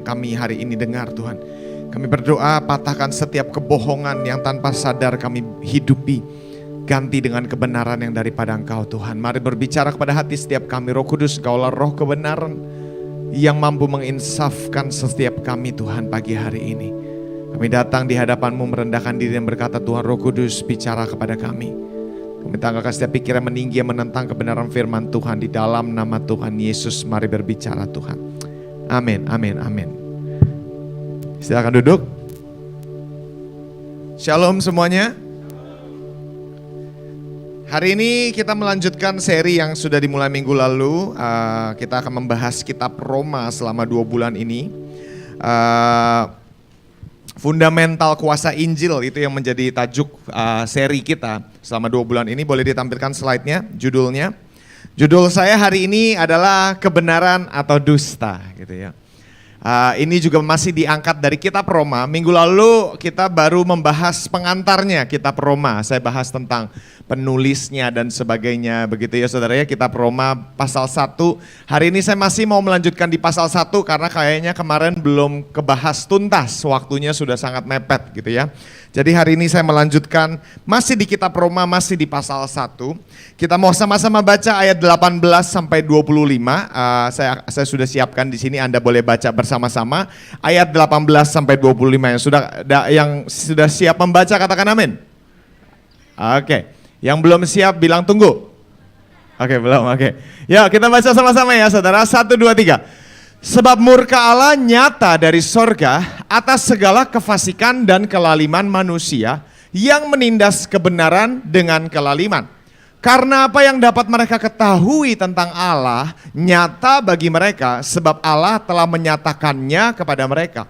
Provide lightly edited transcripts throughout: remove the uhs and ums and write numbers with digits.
kami hari ini dengar Tuhan. Kami berdoa patahkan setiap kebohongan yang tanpa sadar kami hidupi. Ganti dengan kebenaran yang daripada Engkau Tuhan. Mari berbicara kepada hati setiap kami. Roh Kudus, Engkaulah roh kebenaran yang mampu menginsafkan setiap kami Tuhan pagi hari ini. Kami datang di hadapan-Mu merendahkan diri dan berkata, Tuhan Roh Kudus bicara kepada kami. Kami tanggalkan setiap pikiran meninggi yang menentang kebenaran firman Tuhan. Di dalam nama Tuhan Yesus mari berbicara Tuhan. Amin, amin, amin. Silakan duduk. Shalom semuanya. Hari ini kita melanjutkan seri yang sudah dimulai minggu lalu. Kita akan membahas kitab Roma selama 2 bulan ini. Fundamental kuasa Injil itu yang menjadi tajuk seri kita selama 2 bulan ini. Boleh ditampilkan slide-nya, judulnya. Judul saya hari ini adalah kebenaran atau dusta gitu ya. Ini juga masih diangkat dari kitab Roma. Minggu lalu kita baru membahas pengantarnya kitab Roma. Saya bahas tentang penulisnya dan sebagainya. Begitu ya saudara ya, kitab Roma pasal 1. Hari ini saya masih mau melanjutkan di pasal 1 karena kayaknya kemarin belum kebahas tuntas. Waktunya sudah sangat mepet gitu ya. Jadi hari ini saya melanjutkan masih di kitab Roma, masih di pasal 1. Kita mau sama-sama baca ayat 18 sampai 25. Saya sudah siapkan di sini, Anda boleh baca bersama-sama. Ayat 18 sampai 25 yang sudah siap membaca katakan amin. Oke. Yang belum siap bilang tunggu. Oke, belum. Oke. Ya, kita baca sama-sama ya saudara. 1, 2, 3. Sebab murka Allah nyata dari sorga atas segala kefasikan dan kelaliman manusia yang menindas kebenaran dengan kelaliman. Karena apa yang dapat mereka ketahui tentang Allah nyata bagi mereka, sebab Allah telah menyatakannya kepada mereka.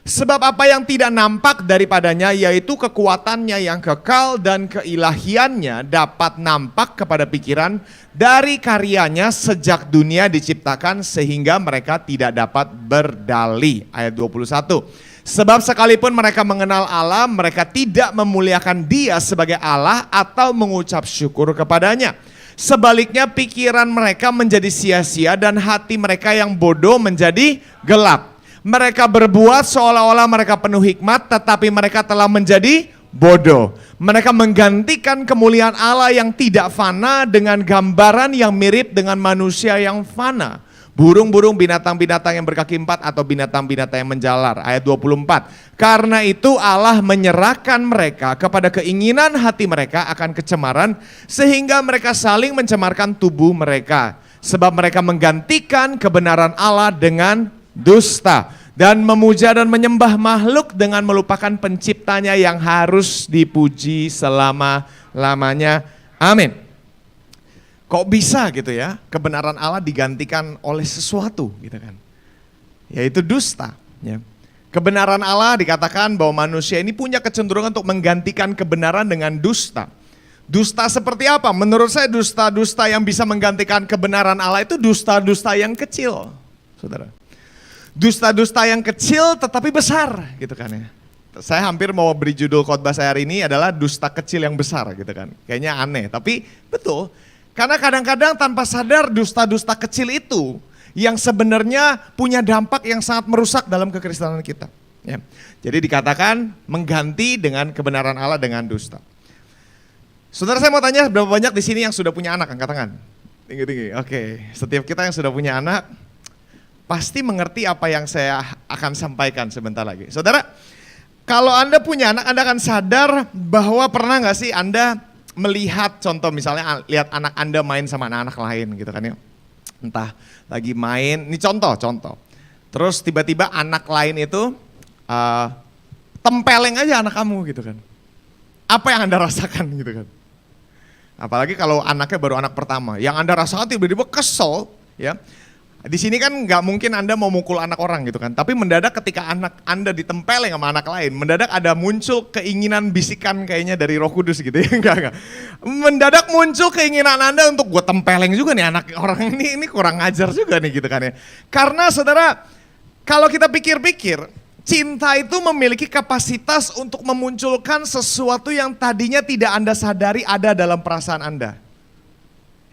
Sebab apa yang tidak nampak daripadanya, yaitu kekuatannya yang kekal dan keilahiannya, dapat nampak kepada pikiran dari karyanya sejak dunia diciptakan sehingga mereka tidak dapat berdalih. Ayat 21. Sebab sekalipun mereka mengenal Allah, mereka tidak memuliakan Dia sebagai Allah atau mengucap syukur kepadanya. Sebaliknya pikiran mereka menjadi sia-sia dan hati mereka yang bodoh menjadi gelap. Mereka berbuat seolah-olah mereka penuh hikmat, tetapi mereka telah menjadi bodoh. Mereka menggantikan kemuliaan Allah yang tidak fana dengan gambaran yang mirip dengan manusia yang fana. Burung-burung, binatang-binatang yang berkaki 4 atau binatang-binatang yang menjalar. Ayat 24. Karena itu Allah menyerahkan mereka kepada keinginan hati mereka akan kecemaran, sehingga mereka saling mencemarkan tubuh mereka. Sebab mereka menggantikan kebenaran Allah dengan dusta dan memuja dan menyembah makhluk dengan melupakan penciptanya yang harus dipuji selama-lamanya. Amin. Kok bisa gitu ya, kebenaran Allah digantikan oleh sesuatu gitu kan, yaitu dusta ya. Kebenaran Allah dikatakan bahwa manusia ini punya kecenderungan untuk menggantikan kebenaran dengan dusta. Dusta seperti apa? Menurut saya dusta-dusta yang bisa menggantikan kebenaran Allah itu dusta-dusta yang kecil, saudara. Dusta-dusta yang kecil tetapi besar gitu kan ya. Saya hampir mau beri judul khotbah saya hari ini adalah dusta kecil yang besar gitu kan. Kayaknya aneh tapi betul. Karena kadang-kadang tanpa sadar dusta-dusta kecil itu yang sebenarnya punya dampak yang sangat merusak dalam kekristenan kita. Ya. Jadi dikatakan mengganti dengan kebenaran Allah dengan dusta. Saudara, saya mau tanya berapa banyak di sini yang sudah punya anak, angkat tangan. Tinggi-tinggi. Oke, setiap kita yang sudah punya anak pasti mengerti apa yang saya akan sampaikan sebentar lagi. Saudara, kalau Anda punya anak, Anda akan sadar bahwa pernah gak sih Anda melihat contoh misalnya lihat anak Anda main sama anak-anak lain gitu kan ya. Entah lagi main, ini contoh. Terus tiba-tiba anak lain itu tempeleng aja anak kamu gitu kan. Apa yang Anda rasakan gitu kan. Apalagi kalau anaknya baru anak pertama. Yang Anda rasakan tiba-tiba kesel ya. Di sini kan nggak mungkin Anda mau mukul anak orang gitu kan. Tapi mendadak ketika anak Anda ditempeleng sama anak lain, mendadak ada muncul keinginan bisikan kayaknya dari Roh Kudus gitu ya. Enggak. Mendadak muncul keinginan Anda untuk gue tempeleng juga nih anak orang ini kurang ajar juga nih gitu kan ya. Karena saudara, kalau kita pikir-pikir, cinta itu memiliki kapasitas untuk memunculkan sesuatu yang tadinya tidak Anda sadari ada dalam perasaan Anda.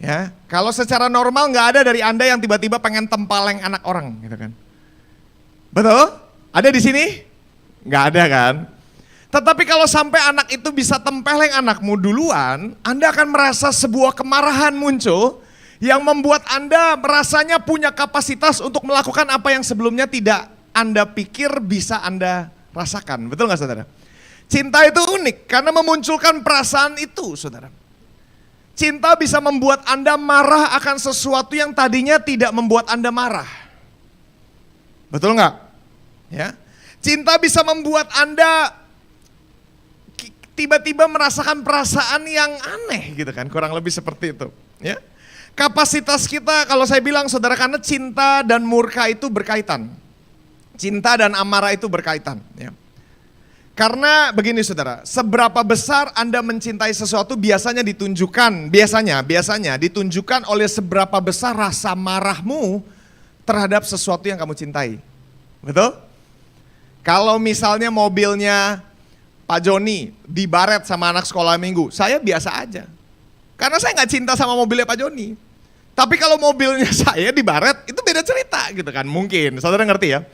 Ya, kalau secara normal nggak ada dari Anda yang tiba-tiba pengen tempeleng anak orang gitu kan. Betul? Ada di sini? Nggak ada kan? Tetapi kalau sampai anak itu bisa tempeleng anakmu duluan, Anda akan merasa sebuah kemarahan muncul yang membuat Anda merasanya punya kapasitas untuk melakukan apa yang sebelumnya tidak Anda pikir bisa Anda rasakan. Betul nggak saudara? Cinta itu unik karena memunculkan perasaan itu, saudara. Cinta bisa membuat Anda marah akan sesuatu yang tadinya tidak membuat Anda marah. Betul nggak? Ya. Cinta bisa membuat Anda tiba-tiba merasakan perasaan yang aneh gitu kan, kurang lebih seperti itu. Ya. Kapasitas kita, kalau saya bilang saudara, karena cinta dan murka itu berkaitan. Cinta dan amarah itu berkaitan. Ya. Karena begini saudara, seberapa besar Anda mencintai sesuatu biasanya ditunjukkan oleh seberapa besar rasa marahmu terhadap sesuatu yang kamu cintai. Betul? Kalau misalnya mobilnya Pak Joni dibaret sama anak sekolah minggu, saya biasa aja. Karena saya nggak cinta sama mobilnya Pak Joni. Tapi kalau mobilnya saya dibaret, itu beda cerita gitu kan, mungkin. Saudara ngerti ya?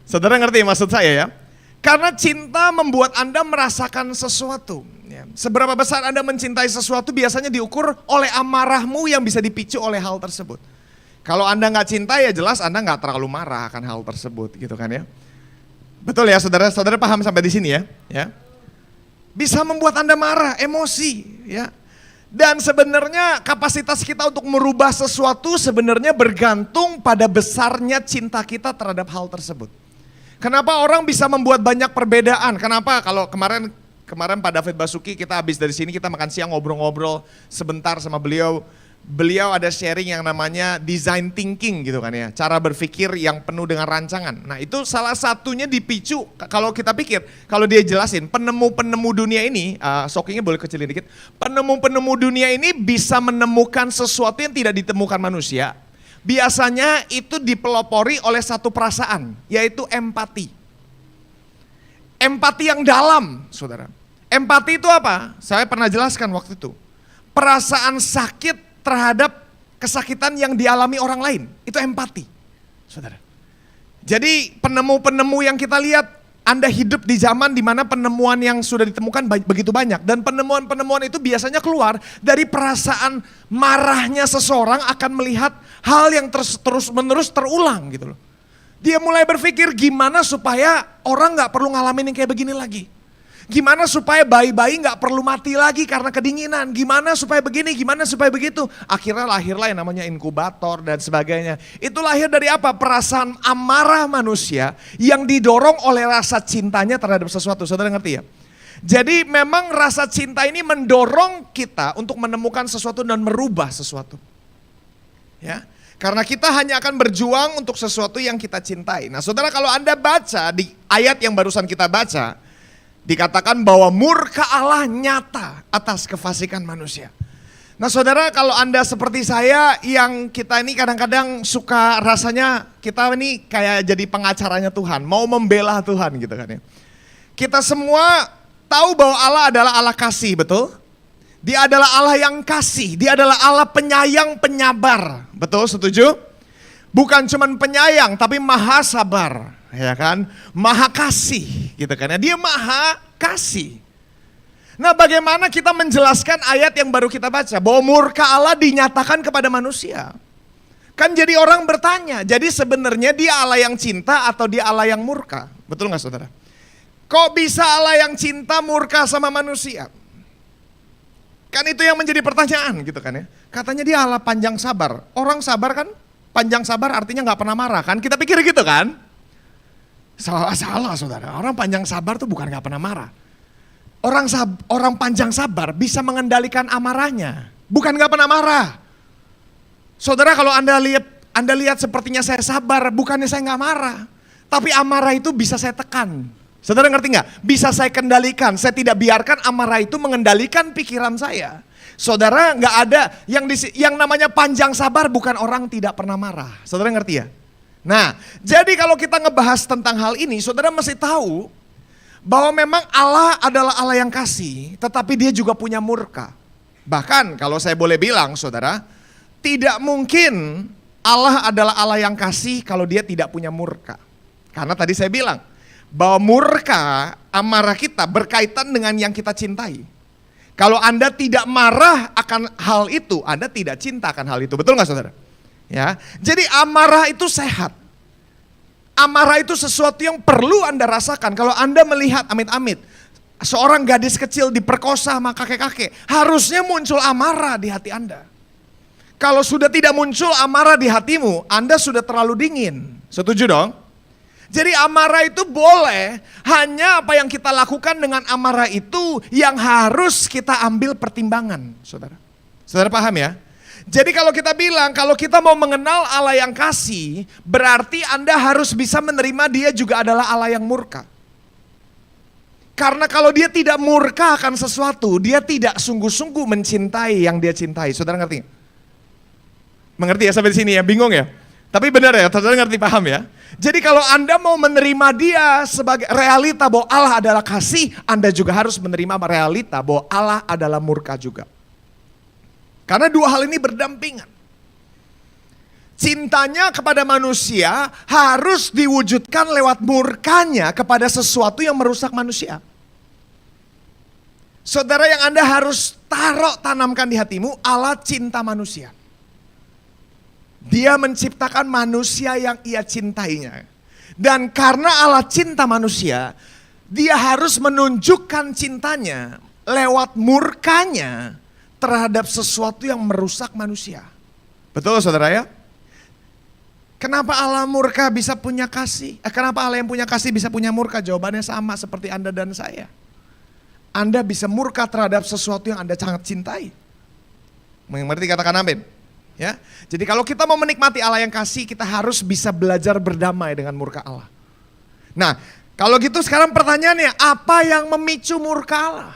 Saudara ngerti maksud saya ya? Karena cinta membuat Anda merasakan sesuatu. Ya. Seberapa besar Anda mencintai sesuatu biasanya diukur oleh amarahmu yang bisa dipicu oleh hal tersebut. Kalau Anda nggak cinta ya jelas Anda nggak terlalu marah akan hal tersebut gitu kan ya. Betul ya saudara, saudara paham sampai di sini ya? Ya. Bisa membuat Anda marah, emosi ya. Dan sebenarnya kapasitas kita untuk merubah sesuatu sebenarnya bergantung pada besarnya cinta kita terhadap hal tersebut. Kenapa orang bisa membuat banyak perbedaan? Kenapa kalau kemarin Pak David Basuki kita habis dari sini kita makan siang ngobrol-ngobrol sebentar sama beliau. Beliau ada sharing yang namanya design thinking gitu kan ya. Cara berpikir yang penuh dengan rancangan. Nah itu salah satunya dipicu kalau kita pikir. Kalau dia jelasin penemu-penemu dunia ini, shockingnya boleh kecilin dikit. Penemu-penemu dunia ini bisa menemukan sesuatu yang tidak ditemukan manusia. Biasanya itu dipelopori oleh satu perasaan, yaitu empati. Empati yang dalam, saudara. Empati itu apa? Saya pernah jelaskan waktu itu. Perasaan sakit terhadap kesakitan yang dialami orang lain, itu empati, saudara. Jadi penemu-penemu yang kita lihat, Anda hidup di zaman di mana penemuan yang sudah ditemukan begitu banyak. Dan penemuan-penemuan itu biasanya keluar dari perasaan marahnya seseorang akan melihat hal yang terus-menerus terulang gitu loh. Dia mulai berpikir gimana supaya orang gak perlu ngalamin yang kayak begini lagi. Gimana supaya bayi-bayi gak perlu mati lagi karena kedinginan. Gimana supaya begini, gimana supaya begitu. Akhirnya lahirlah yang namanya inkubator dan sebagainya. Itu lahir dari apa? Perasaan amarah manusia yang didorong oleh rasa cintanya terhadap sesuatu. Saudara ngerti ya? Jadi memang rasa cinta ini mendorong kita untuk menemukan sesuatu dan merubah sesuatu. Ya, karena kita hanya akan berjuang untuk sesuatu yang kita cintai. Nah saudara, kalau Anda baca di ayat yang barusan kita baca, dikatakan bahwa murka Allah nyata atas kefasikan manusia. Nah saudara, kalau Anda seperti saya yang kita ini kadang-kadang suka rasanya kita ini kayak jadi pengacaranya Tuhan, mau membela Tuhan gitu kan ya. Kita semua tahu bahwa Allah adalah Allah kasih, betul? Dia adalah Allah yang kasih, dia adalah Allah penyayang penyabar, betul, setuju? Bukan cuman penyayang tapi maha sabar, ya kan? Maha kasih gitu kan ya, dia maha kasih. Nah bagaimana kita menjelaskan ayat yang baru kita baca, bahwa murka Allah dinyatakan kepada manusia. Kan jadi orang bertanya, jadi sebenarnya dia Allah yang cinta atau dia Allah yang murka? Betul gak saudara? Kok bisa Allah yang cinta murka sama manusia? Kan itu yang menjadi pertanyaan gitu kan ya. Katanya dia Allah panjang sabar. Orang sabar kan, panjang sabar artinya gak pernah marah kan? Kita pikir gitu kan? Salah saudara, orang panjang sabar tuh bukan gak pernah marah. Orang panjang sabar bisa mengendalikan amarahnya, bukan gak pernah marah. Saudara, kalau Anda lihat sepertinya saya sabar, bukannya saya gak marah. Tapi amarah itu bisa saya tekan. Saudara ngerti gak? Bisa saya kendalikan, saya tidak biarkan amarah itu mengendalikan pikiran saya. Saudara, gak ada yang namanya panjang sabar bukan orang tidak pernah marah. Saudara ngerti ya? Nah, jadi kalau kita ngebahas tentang hal ini, saudara mesti tahu bahwa memang Allah adalah Allah yang kasih, tetapi dia juga punya murka. Bahkan kalau saya boleh bilang saudara, tidak mungkin Allah adalah Allah yang kasih kalau dia tidak punya murka. Karena tadi saya bilang, bahwa murka, amarah kita berkaitan dengan yang kita cintai. Kalau Anda tidak marah akan hal itu, Anda tidak cinta akan hal itu. Betul nggak saudara? Ya, jadi amarah itu sehat. Amarah itu sesuatu yang perlu Anda rasakan. Kalau Anda melihat amit-amit, seorang gadis kecil diperkosa sama kakek-kakek, harusnya muncul amarah di hati Anda. Kalau sudah tidak muncul amarah di hatimu, Anda sudah terlalu dingin. Setuju dong? Jadi amarah itu boleh, hanya apa yang kita lakukan dengan amarah itu yang harus kita ambil pertimbangan, saudara. Saudara paham ya? Jadi kalau kita bilang, kalau kita mau mengenal Allah yang kasih, berarti Anda harus bisa menerima dia juga adalah Allah yang murka. Karena kalau dia tidak murka akan sesuatu, dia tidak sungguh-sungguh mencintai yang dia cintai. Saudara ngerti? Mengerti ya sampai di sini ya? Bingung ya? Tapi benar ya, saudara ngerti, paham ya? Jadi kalau Anda mau menerima dia sebagai realita bahwa Allah adalah kasih, Anda juga harus menerima realita bahwa Allah adalah murka juga. Karena dua hal ini berdampingan. Cintanya kepada manusia harus diwujudkan lewat murkanya kepada sesuatu yang merusak manusia. Saudara, yang Anda harus tanamkan di hatimu, Allah cinta manusia. Dia menciptakan manusia yang ia cintainya. Dan karena Allah cinta manusia, dia harus menunjukkan cintanya lewat murkanya terhadap sesuatu yang merusak manusia. Betul saudara ya? Kenapa Allah murka bisa punya kasih? Kenapa Allah yang punya kasih bisa punya murka? Jawabannya sama seperti Anda dan saya. Anda bisa murka terhadap sesuatu yang Anda sangat cintai. Mengerti, katakan amin. Ya, jadi kalau kita mau menikmati Allah yang kasih, kita harus bisa belajar berdamai dengan murka Allah. Nah, kalau gitu sekarang pertanyaannya, apa yang memicu murka Allah?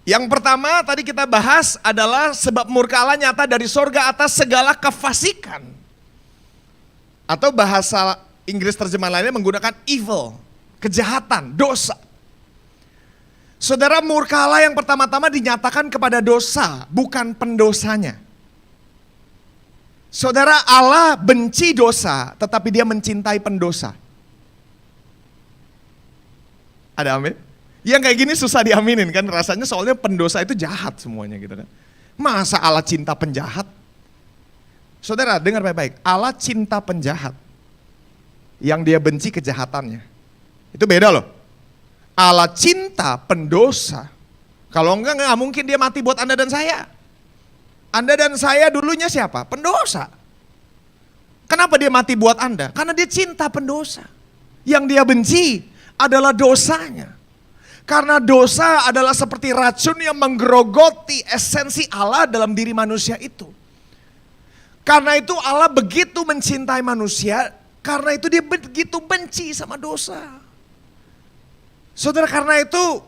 Yang pertama tadi kita bahas adalah sebab murka Allah nyata dari sorga atas segala kefasikan. Atau bahasa Inggris terjemahan lainnya menggunakan evil, kejahatan, dosa. Saudara, murka Allah yang pertama-tama dinyatakan kepada dosa, bukan pendosanya. Saudara, Allah benci dosa, tetapi dia mencintai pendosa. Ada amin? Yang kayak gini susah diaminin kan, rasanya soalnya pendosa itu jahat semuanya gitu kan. Masa Allah cinta penjahat? Saudara, dengar baik-baik, Allah cinta penjahat. Yang dia benci kejahatannya. Itu beda loh. Allah cinta pendosa. Kalau enggak mungkin dia mati buat Anda dan saya. Anda dan saya dulunya siapa? Pendosa. Kenapa dia mati buat Anda? Karena dia cinta pendosa. Yang dia benci adalah dosanya. Karena dosa adalah seperti racun yang menggerogoti esensi Allah dalam diri manusia itu. Karena itu Allah begitu mencintai manusia, karena itu dia begitu benci sama dosa. Saudara, karena itu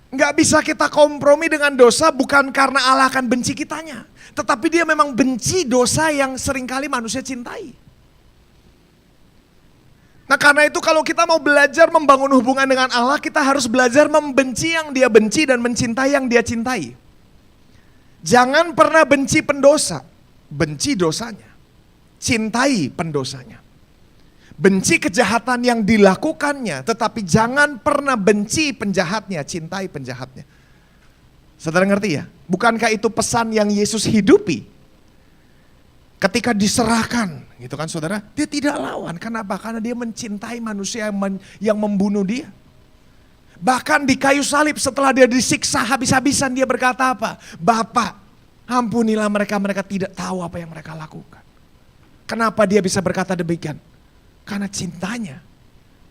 nggak bisa kita kompromi dengan dosa, bukan karena Allah akan benci kitanya. Tetapi dia memang benci dosa yang seringkali manusia cintai. Nah karena itu kalau kita mau belajar membangun hubungan dengan Allah, kita harus belajar membenci yang dia benci dan mencintai yang dia cintai. Jangan pernah benci pendosa, benci dosanya. Cintai pendosanya. Benci kejahatan yang dilakukannya, tetapi jangan pernah benci penjahatnya, cintai penjahatnya. Saudara ngerti ya? Bukankah itu pesan yang Yesus hidupi? Ketika diserahkan, gitu kan saudara, dia tidak lawan. Kenapa? Karena dia mencintai manusia yang membunuh dia. Bahkan di kayu salib setelah dia disiksa habis-habisan, dia berkata apa? Bapa, ampunilah mereka, mereka tidak tahu apa yang mereka lakukan. Kenapa dia bisa berkata demikian? Karena cintanya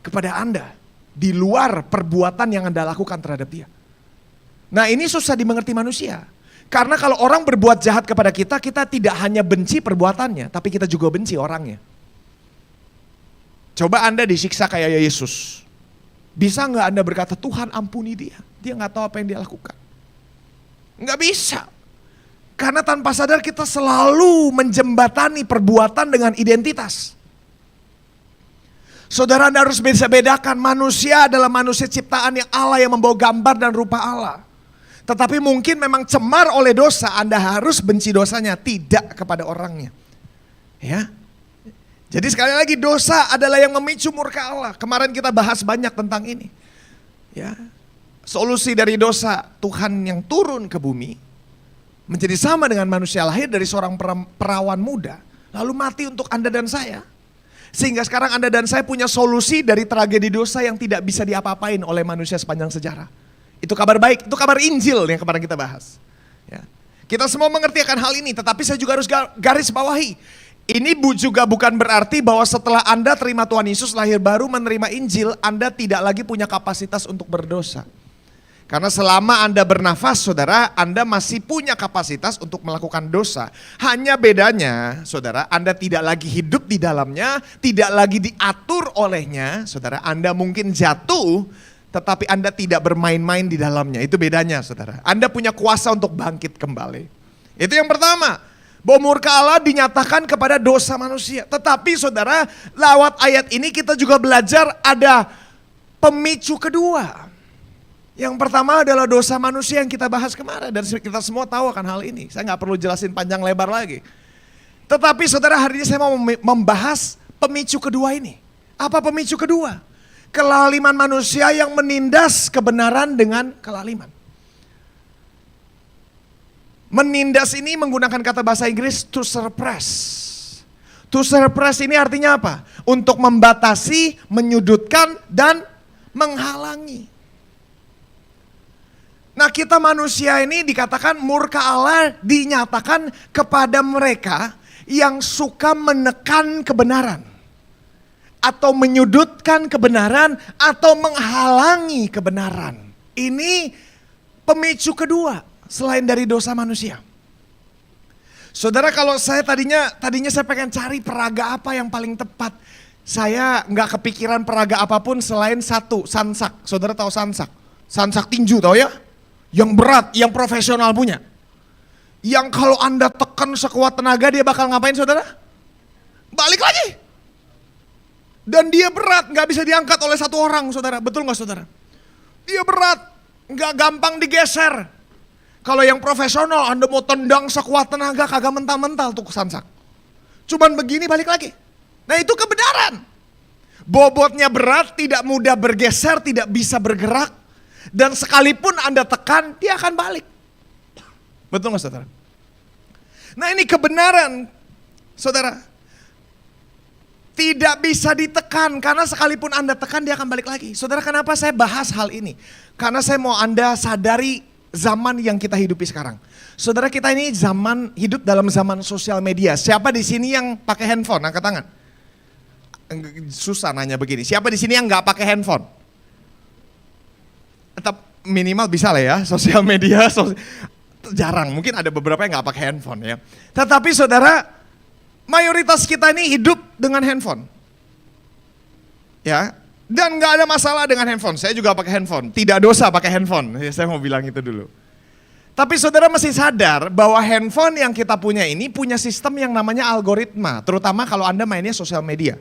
kepada Anda di luar perbuatan yang Anda lakukan terhadap dia. Nah ini susah dimengerti manusia. Karena kalau orang berbuat jahat kepada kita, kita tidak hanya benci perbuatannya, tapi kita juga benci orangnya. Coba Anda disiksa kayak Yesus. Bisa nggak Anda berkata, Tuhan ampuni dia. Dia nggak tahu apa yang dia lakukan. Nggak bisa. Karena tanpa sadar kita selalu menjembatani perbuatan dengan identitas. Saudara, Anda harus bisa bedakan, manusia adalah manusia ciptaan yang Allah yang membawa gambar dan rupa Allah. Tetapi mungkin memang cemar oleh dosa, Anda harus benci dosanya, tidak kepada orangnya. Ya. Jadi sekali lagi dosa adalah yang memicu murka Allah. Kemarin kita bahas banyak tentang ini. Ya. Solusi dari dosa, Tuhan yang turun ke bumi menjadi sama dengan manusia lahir dari seorang perawan muda, lalu mati untuk Anda dan saya. Sehingga sekarang Anda dan saya punya solusi dari tragedi dosa yang tidak bisa diapa-apain oleh manusia sepanjang sejarah. Itu kabar baik, itu kabar Injil yang kemarin kita bahas. Ya. Kita semua mengerti akan hal ini, tetapi saya juga harus garis bawahi. Ini juga bukan berarti bahwa setelah Anda terima Tuhan Yesus lahir baru menerima Injil, Anda tidak lagi punya kapasitas untuk berdosa. Karena selama Anda bernafas, saudara, Anda masih punya kapasitas untuk melakukan dosa. Hanya bedanya, saudara, Anda tidak lagi hidup di dalamnya, tidak lagi diatur olehnya. Saudara, Anda mungkin jatuh, tetapi Anda tidak bermain-main di dalamnya. Itu bedanya, saudara. Anda punya kuasa untuk bangkit kembali. Itu yang pertama. Bahwa murka Allah dinyatakan kepada dosa manusia. Tetapi saudara, lewat ayat ini kita juga belajar ada pemicu kedua. Yang pertama adalah dosa manusia yang kita bahas kemarin. Dan kita semua tahu akan hal ini. Saya nggak perlu jelasin panjang lebar lagi. Tetapi saudara, hari ini saya mau membahas pemicu kedua ini. Apa pemicu kedua? Kelaliman manusia yang menindas kebenaran dengan kelaliman. Menindas ini menggunakan kata bahasa Inggris to suppress. To suppress ini artinya apa? Untuk membatasi, menyudutkan, dan menghalangi. Nah, kita manusia ini dikatakan murka Allah dinyatakan kepada mereka yang suka menekan kebenaran. Atau menyudutkan kebenaran, atau menghalangi kebenaran. Ini pemicu kedua selain dari dosa manusia. Saudara, kalau saya tadinya saya pengen cari peraga apa yang paling tepat. Saya nggak kepikiran peraga apapun selain satu, sansak. Saudara tahu sansak? Sansak tinju tahu ya? Yang berat, yang profesional punya. Yang kalau Anda tekan sekuat tenaga dia bakal ngapain saudara? Balik lagi. Dan dia berat, nggak bisa diangkat oleh satu orang saudara. Betul nggak saudara? Dia berat, nggak gampang digeser. Kalau yang profesional Anda mau tendang sekuat tenaga kagak mental-mental tuh sansak. Cuman begini balik lagi. Nah itu kebenaran. Bobotnya berat, tidak mudah bergeser, tidak bisa bergerak. Dan sekalipun Anda tekan, dia akan balik. Betul nggak saudara? Nah ini kebenaran, saudara. Tidak bisa ditekan, karena sekalipun Anda tekan, dia akan balik lagi. Saudara, kenapa saya bahas hal ini? Karena saya mau Anda sadari zaman yang kita hidupi sekarang. Saudara, kita ini hidup dalam zaman sosial media. Siapa di sini yang pakai handphone? Angkat tangan. Susah nanya begini. Siapa di sini yang nggak pakai handphone? Tetap minimal bisa lah ya, sosial media jarang, mungkin ada beberapa yang nggak pakai handphone ya. Tetapi saudara, mayoritas kita ini hidup dengan handphone, ya. Dan nggak ada masalah dengan handphone. Saya juga pakai handphone, tidak dosa pakai handphone. Ya, saya mau bilang itu dulu. Tapi saudara mesti sadar bahwa handphone yang kita punya ini punya sistem yang namanya algoritma, terutama kalau Anda mainnya sosial media,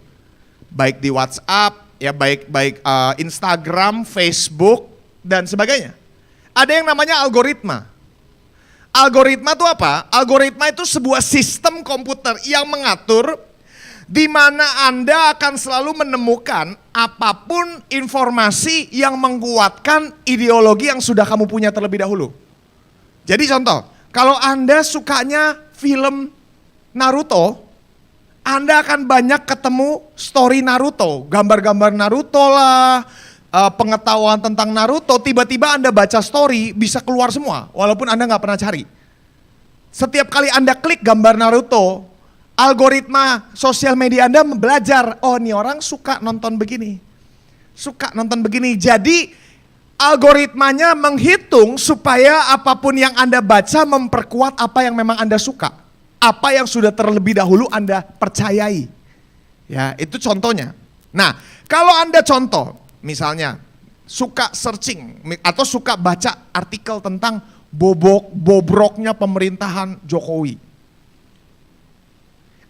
baik di WhatsApp, ya baik Instagram, Facebook dan sebagainya. Ada yang namanya algoritma. Algoritma itu apa? Algoritma itu sebuah sistem komputer yang mengatur di mana Anda akan selalu menemukan apapun informasi yang menguatkan ideologi yang sudah kamu punya terlebih dahulu. Jadi contoh, kalau Anda sukanya film Naruto, Anda akan banyak ketemu story Naruto, gambar-gambar Naruto lah, pengetahuan tentang Naruto, tiba-tiba Anda baca story bisa keluar semua, walaupun Anda nggak pernah cari. Setiap kali Anda klik gambar Naruto, algoritma sosial media Anda belajar, oh ini orang suka nonton begini, suka nonton begini. Jadi algoritmanya menghitung supaya apapun yang Anda baca memperkuat apa yang memang Anda suka, apa yang sudah terlebih dahulu Anda percayai. Ya, itu contohnya. Nah, kalau Anda contoh, misalnya suka searching atau suka baca artikel tentang bobroknya pemerintahan Jokowi,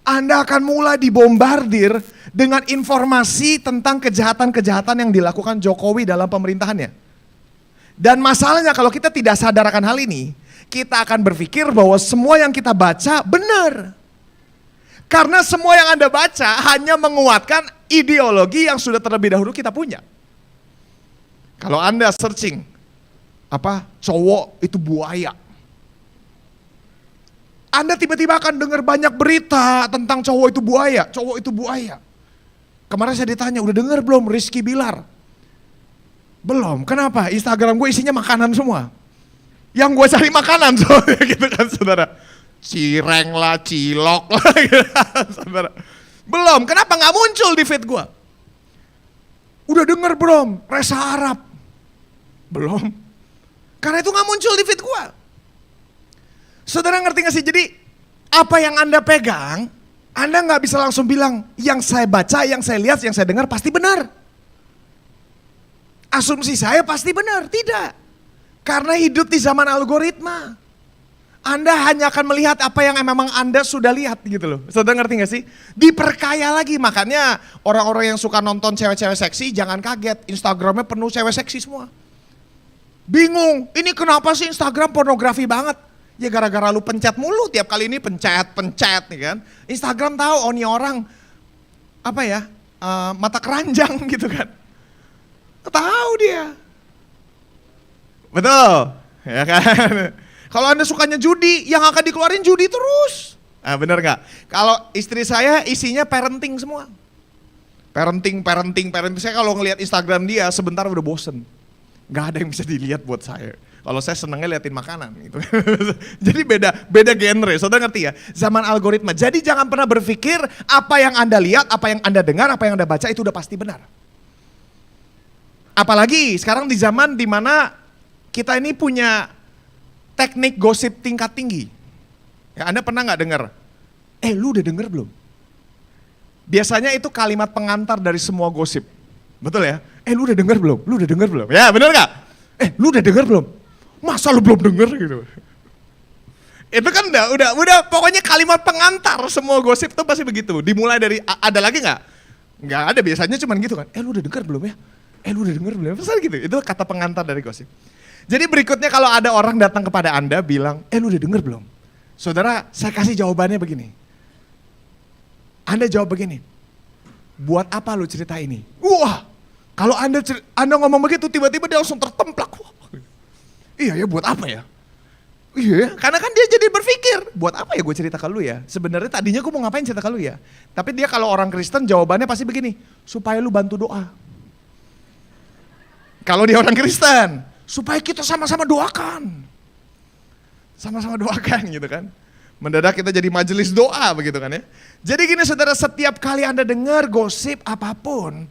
Anda akan mulai dibombardir dengan informasi tentang kejahatan-kejahatan yang dilakukan Jokowi dalam pemerintahannya. Dan masalahnya kalau kita tidak sadar akan hal ini, kita akan berpikir bahwa semua yang kita baca benar. Karena semua yang Anda baca hanya menguatkan ideologi yang sudah terlebih dahulu kita punya. Kalau Anda searching, cowok itu buaya. Anda tiba-tiba akan dengar banyak berita tentang cowok itu buaya, cowok itu buaya. Kemarin saya ditanya, udah dengar belum Rizky Bilar? Belum, kenapa? Instagram gue isinya makanan semua. Yang gue cari makanan soalnya gitu kan saudara. Cireng lah, cilok lah gitu kan, saudara. Belum, kenapa gak muncul di feed gue? Udah denger belum? Resa Arab? Belum. Karena itu gak muncul di feed gue. Saudara ngerti gak sih? Jadi apa yang Anda pegang, Anda gak bisa langsung bilang, yang saya baca, yang saya lihat, yang saya dengar pasti benar. Asumsi saya pasti benar, tidak. Karena hidup di zaman algoritma. Anda hanya akan melihat apa yang memang Anda sudah lihat gitu loh. Saudara ngerti gak sih? Diperkaya lagi, makanya orang-orang yang suka nonton cewek-cewek seksi jangan kaget. Instagramnya penuh cewek seksi semua. Bingung, ini kenapa sih Instagram pornografi banget? Ya gara-gara lu pencet mulu, tiap kali ini pencet nih kan. Instagram tahu, oh ini orang mata keranjang gitu kan. Tahu dia. Betul, ya kan. Kalau Anda sukanya judi, yang akan dikeluarin judi terus. Bener gak? Kalau istri saya isinya parenting semua. Parenting. Saya kalau ngelihat Instagram dia sebentar udah bosen. Gak ada yang bisa dilihat buat saya. Kalau saya senangnya liatin makanan gitu. Jadi beda genre, saudara ngerti ya? Zaman algoritma. Jadi jangan pernah berpikir apa yang Anda lihat, apa yang Anda dengar, apa yang Anda baca itu udah pasti benar. Apalagi sekarang di zaman dimana kita ini punya teknik gosip tingkat tinggi. Ya, Anda pernah gak dengar? Lu udah denger belum? Biasanya itu kalimat pengantar dari semua gosip. Betul ya? Lu udah denger belum? Lu udah denger belum? Ya bener gak? Lu udah denger belum? Masa lu belum denger gitu? Itu kan udah pokoknya kalimat pengantar semua gosip tuh pasti begitu. Dimulai dari, ada lagi gak? Gak ada, biasanya cuman gitu kan. Lu udah denger belum ya? Lu udah denger belum? Pasal gitu, itu kata pengantar dari gosip. Jadi berikutnya kalau ada orang datang kepada Anda bilang, lu udah denger belum? Saudara, saya kasih jawabannya begini. Anda jawab begini, buat apa lu cerita ini? Wah, kalau Anda ngomong begitu tiba-tiba dia langsung tertemplak. Wah, iya ya buat apa ya? Iya, karena kan dia jadi berpikir, buat apa ya gue cerita ke lu ya? Sebenarnya tadinya gue mau ngapain cerita ke lu ya? Tapi dia kalau orang Kristen jawabannya pasti begini, supaya lu bantu doa. Kalau dia orang Kristen, supaya kita sama-sama doakan. Sama-sama doakan gitu kan. Mendadak kita jadi majelis doa begitu kan ya. Jadi gini saudara, setiap kali Anda dengar gosip apapun,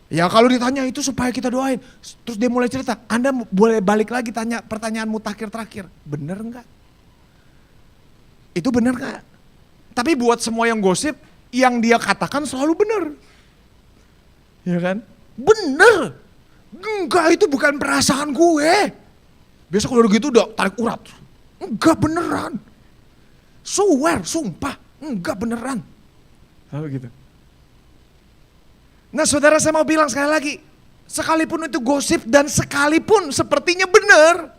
ya kalau ditanya itu supaya kita doain, terus dia mulai cerita, Anda boleh balik lagi tanya pertanyaanmu terakhir. Bener enggak? Itu bener enggak? Tapi buat semua yang gosip, yang dia katakan selalu bener. Ya kan? Bener. Enggak, itu bukan perasaan gue. Biasa kalau gitu udah tarik urat. Enggak beneran. Swear, sumpah, enggak beneran. Lalu gitu. Nah saudara, saya mau bilang sekali lagi, sekalipun itu gosip dan sekalipun sepertinya benar,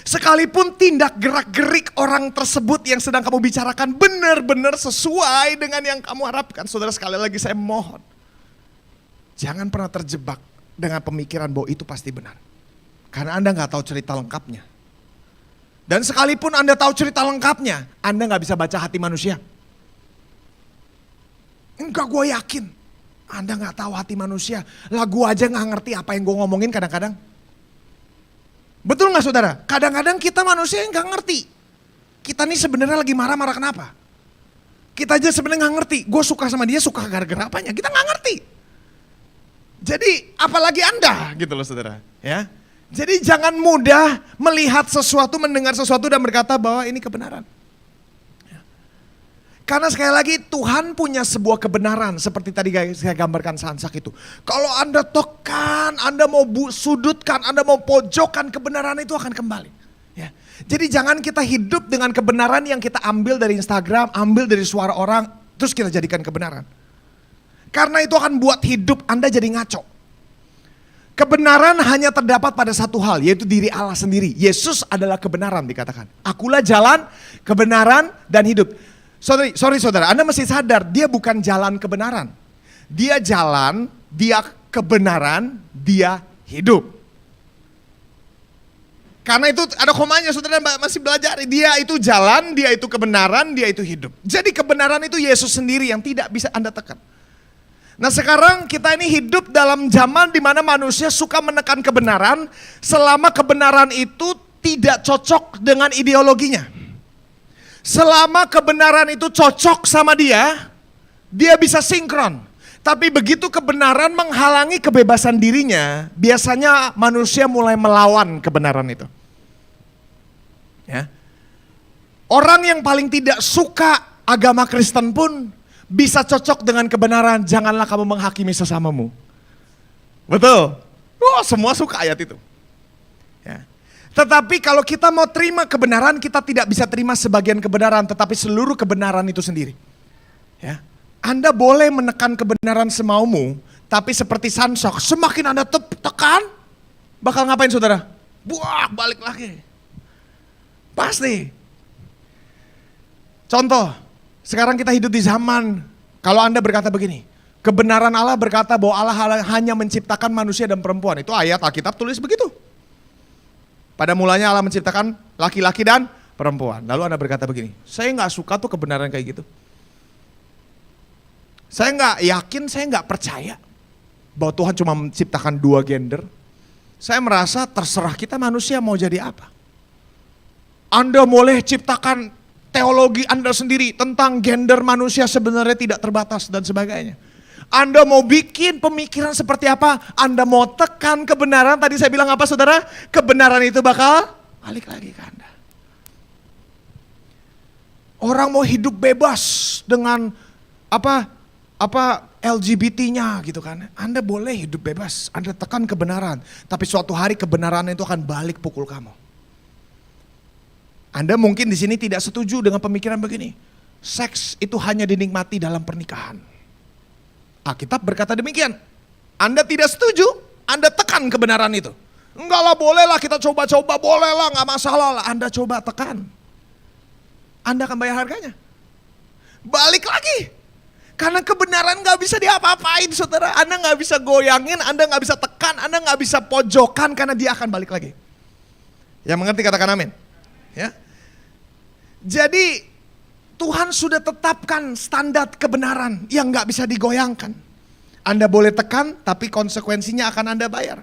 sekalipun tindak gerak-gerik orang tersebut yang sedang kamu bicarakan benar-benar sesuai dengan yang kamu harapkan, saudara sekali lagi saya mohon, jangan pernah terjebak dengan pemikiran bahwa itu pasti benar. Karena Anda gak tahu cerita lengkapnya. Dan sekalipun Anda tahu cerita lengkapnya, Anda gak bisa baca hati manusia. Enggak, gue yakin. Anda gak tahu hati manusia. Lah gue aja gak ngerti apa yang gue ngomongin kadang-kadang. Betul gak saudara? Kadang-kadang kita manusia yang gak ngerti. Kita nih sebenarnya lagi marah-marah kenapa? Kita aja sebenarnya gak ngerti. Gue suka sama dia, suka gara-gara apanya. Kita gak ngerti. Jadi apalagi Anda gitu loh saudara. Ya. Jadi jangan mudah melihat sesuatu, mendengar sesuatu dan berkata bahwa ini kebenaran. Karena sekali lagi Tuhan punya sebuah kebenaran seperti tadi saya gambarkan Sansak itu. Kalau Anda tekan, Anda mau sudutkan, Anda mau pojokkan, kebenaran itu akan kembali. Ya. Jadi jangan kita hidup dengan kebenaran yang kita ambil dari Instagram, ambil dari suara orang, terus kita jadikan kebenaran. Karena itu akan buat hidup Anda jadi ngaco. Kebenaran hanya terdapat pada satu hal, yaitu diri Allah sendiri. Yesus adalah kebenaran dikatakan. Akulah jalan, kebenaran, dan hidup. Sorry saudara, Anda mesti sadar dia bukan jalan kebenaran. Dia jalan, dia kebenaran, dia hidup. Karena itu ada komanya, saudara masih belajar. Dia itu jalan, dia itu kebenaran, dia itu hidup. Jadi kebenaran itu Yesus sendiri yang tidak bisa Anda tekan. Nah sekarang kita ini hidup dalam zaman di mana manusia suka menekan kebenaran selama kebenaran itu tidak cocok dengan ideologinya. Selama kebenaran itu cocok sama dia, dia bisa sinkron. Tapi begitu kebenaran menghalangi kebebasan dirinya, biasanya manusia mulai melawan kebenaran itu. Ya. Orang yang paling tidak suka agama Kristen pun bisa cocok dengan kebenaran, janganlah kamu menghakimi sesamamu. Betul? Oh, semua suka ayat itu. Ya. Tetapi kalau kita mau terima kebenaran, kita tidak bisa terima sebagian kebenaran, tetapi seluruh kebenaran itu sendiri. Ya. Anda boleh menekan kebenaran semaumu, tapi seperti Sansok, semakin Anda tekan, bakal ngapain saudara? Buah, balik lagi. Pasti. Contoh, sekarang kita hidup di zaman, kalau Anda berkata begini, kebenaran Allah berkata bahwa Allah hanya menciptakan manusia dan perempuan. Itu ayat Alkitab tulis begitu. Pada mulanya Allah menciptakan laki-laki dan perempuan. Lalu Anda berkata begini, saya gak suka tuh kebenaran kayak gitu. Saya nggak yakin, saya nggak percaya bahwa Tuhan cuma menciptakan dua gender. Saya merasa terserah kita manusia mau jadi apa. Anda boleh ciptakan teologi Anda sendiri tentang gender manusia sebenarnya tidak terbatas dan sebagainya. Anda mau bikin pemikiran seperti apa, Anda mau tekan kebenaran, tadi saya bilang apa saudara? Kebenaran itu bakal balik lagi ke Anda. Orang mau hidup bebas dengan apa LGBT-nya gitu kan. Anda boleh hidup bebas, Anda tekan kebenaran, tapi suatu hari kebenaran itu akan balik pukul kamu. Anda mungkin di sini tidak setuju dengan pemikiran begini. Seks itu hanya dinikmati dalam pernikahan. Alkitab berkata demikian. Anda tidak setuju, Anda tekan kebenaran itu. Enggak lah, boleh lah kita coba-coba, boleh lah, gak masalah lah. Anda coba tekan. Anda akan bayar harganya. Balik lagi. Karena kebenaran gak bisa diapa-apain saudara. Anda gak bisa goyangin, Anda gak bisa tekan, Anda gak bisa pojokan karena dia akan balik lagi. Yang mengerti katakan amin. Ya. Jadi Tuhan sudah tetapkan standar kebenaran yang gak bisa digoyangkan. Anda boleh tekan tapi konsekuensinya akan Anda bayar.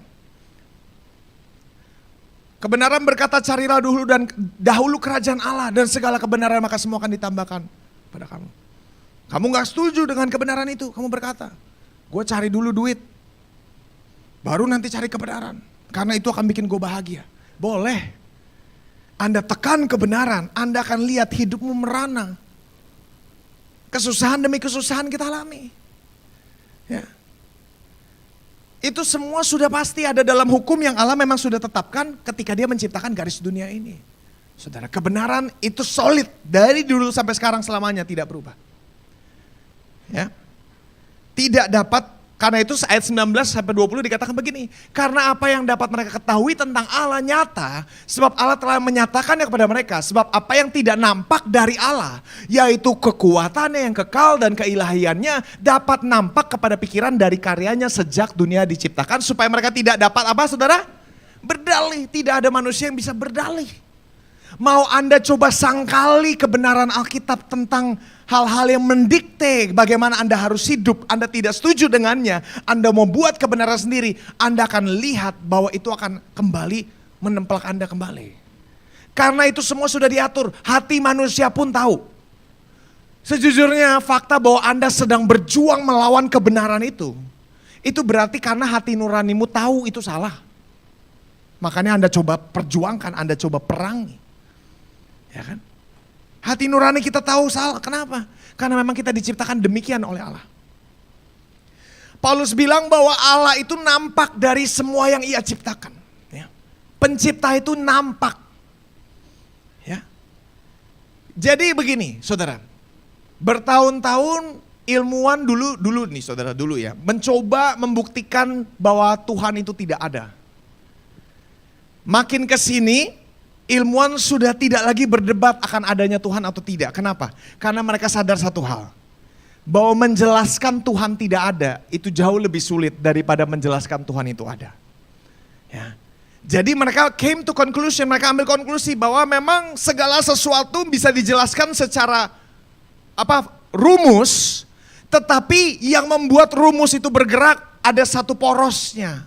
Kebenaran berkata carilah dahulu kerajaan Allah dan segala kebenaran maka semua akan ditambahkan pada kamu. Kamu gak setuju dengan kebenaran itu, kamu berkata, gue cari dulu duit, baru nanti cari kebenaran, karena itu akan bikin gue bahagia. Boleh, Anda tekan kebenaran, Anda akan lihat hidupmu merana. Kesusahan demi kesusahan kita alami. Ya. Itu semua sudah pasti ada dalam hukum yang Allah memang sudah tetapkan ketika dia menciptakan garis dunia ini. Saudara, kebenaran itu solid, dari dulu sampai sekarang selamanya tidak berubah. Ya. Tidak dapat, karena itu ayat 19 sampai 20 dikatakan begini. Karena apa yang dapat mereka ketahui tentang Allah nyata, sebab Allah telah menyatakannya kepada mereka. Sebab apa yang tidak nampak dari Allah, yaitu kekuatannya yang kekal dan keilahiannya, dapat nampak kepada pikiran dari karyanya sejak dunia diciptakan. Supaya mereka tidak dapat apa saudara? Berdalih, tidak ada manusia yang bisa berdalih. Mau Anda coba sangkali kebenaran Alkitab tentang hal-hal yang mendikte bagaimana Anda harus hidup, Anda tidak setuju dengannya, Anda mau buat kebenaran sendiri, Anda akan lihat bahwa itu akan kembali menempelak Anda kembali. Karena itu semua sudah diatur, hati manusia pun tahu. Sejujurnya fakta bahwa Anda sedang berjuang melawan kebenaran itu berarti karena hati nuranimu tahu itu salah. Makanya Anda coba perjuangkan, Anda coba perangi. Ya kan? Hati nurani kita tahu salah. Kenapa? Karena memang kita diciptakan demikian oleh Allah. Paulus bilang bahwa Allah itu nampak dari semua yang ia ciptakan. Ya. Pencipta itu nampak. Ya. Jadi begini saudara. Bertahun-tahun ilmuwan dulu nih saudara dulu ya. Mencoba membuktikan bahwa Tuhan itu tidak ada. Makin kesini ilmuwan sudah tidak lagi berdebat akan adanya Tuhan atau tidak. Kenapa? Karena mereka sadar satu hal. Bahwa menjelaskan Tuhan tidak ada itu jauh lebih sulit daripada menjelaskan Tuhan itu ada. Ya. Jadi mereka came to conclusion, mereka ambil konklusi bahwa memang segala sesuatu bisa dijelaskan secara rumus, tetapi yang membuat rumus itu bergerak ada satu porosnya.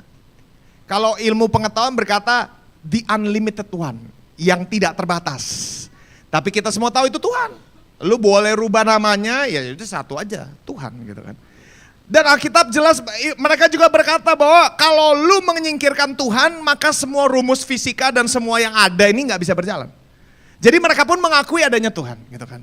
Kalau ilmu pengetahuan berkata the unlimited one, yang tidak terbatas. Tapi kita semua tahu itu Tuhan. Lu boleh rubah namanya, ya itu satu aja, Tuhan gitu kan. Dan Alkitab jelas, mereka juga berkata bahwa kalau lu menyingkirkan Tuhan, maka semua rumus fisika dan semua yang ada ini nggak bisa berjalan. Jadi mereka pun mengakui adanya Tuhan, gitu kan.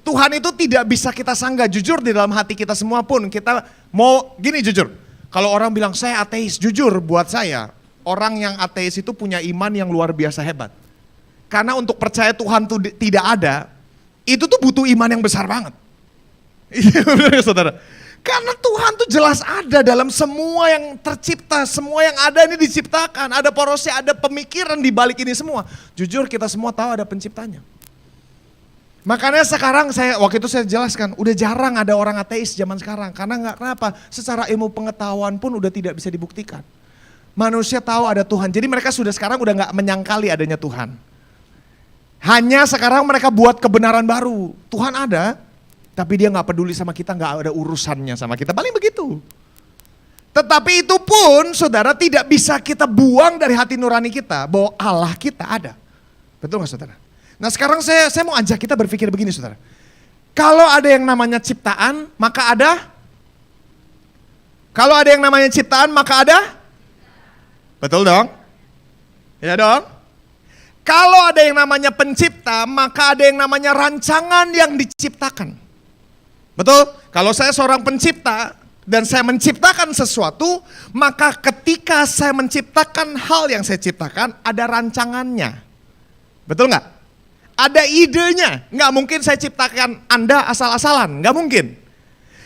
Tuhan itu tidak bisa kita sanggah, jujur di dalam hati kita semua pun kita mau gini jujur. Kalau orang bilang saya ateis, jujur buat saya, orang yang ateis itu punya iman yang luar biasa hebat. Karena untuk percaya Tuhan itu tidak ada, itu tuh butuh iman yang besar banget. Iya benar saudara. Karena Tuhan tuh jelas ada dalam semua yang tercipta, semua yang ada ini diciptakan. Ada porosnya, ada pemikiran di balik ini semua. Jujur kita semua tahu ada penciptanya. Makanya sekarang waktu itu saya jelaskan, udah jarang ada orang ateis zaman sekarang. Karena kenapa? Secara ilmu pengetahuan pun udah tidak bisa dibuktikan. Manusia tahu ada Tuhan, jadi mereka sekarang udah gak menyangkali adanya Tuhan. Hanya sekarang mereka buat kebenaran baru. Tuhan ada, tapi dia gak peduli sama kita, gak ada urusannya sama kita. Paling begitu. Tetapi itu pun saudara tidak bisa kita buang dari hati nurani kita bahwa Allah kita ada. Betul gak saudara? Nah sekarang saya mau ajak kita berpikir begini saudara. Kalau ada yang namanya ciptaan, maka ada. Kalau ada yang namanya ciptaan, maka ada. Betul dong? Ya dong? Kalau ada yang namanya pencipta, maka ada yang namanya rancangan yang diciptakan. Betul? Kalau saya seorang pencipta dan saya menciptakan sesuatu, maka ketika saya menciptakan hal yang saya ciptakan, ada rancangannya. Betul nggak? Ada idenya. Nggak mungkin saya ciptakan Anda asal-asalan, nggak mungkin.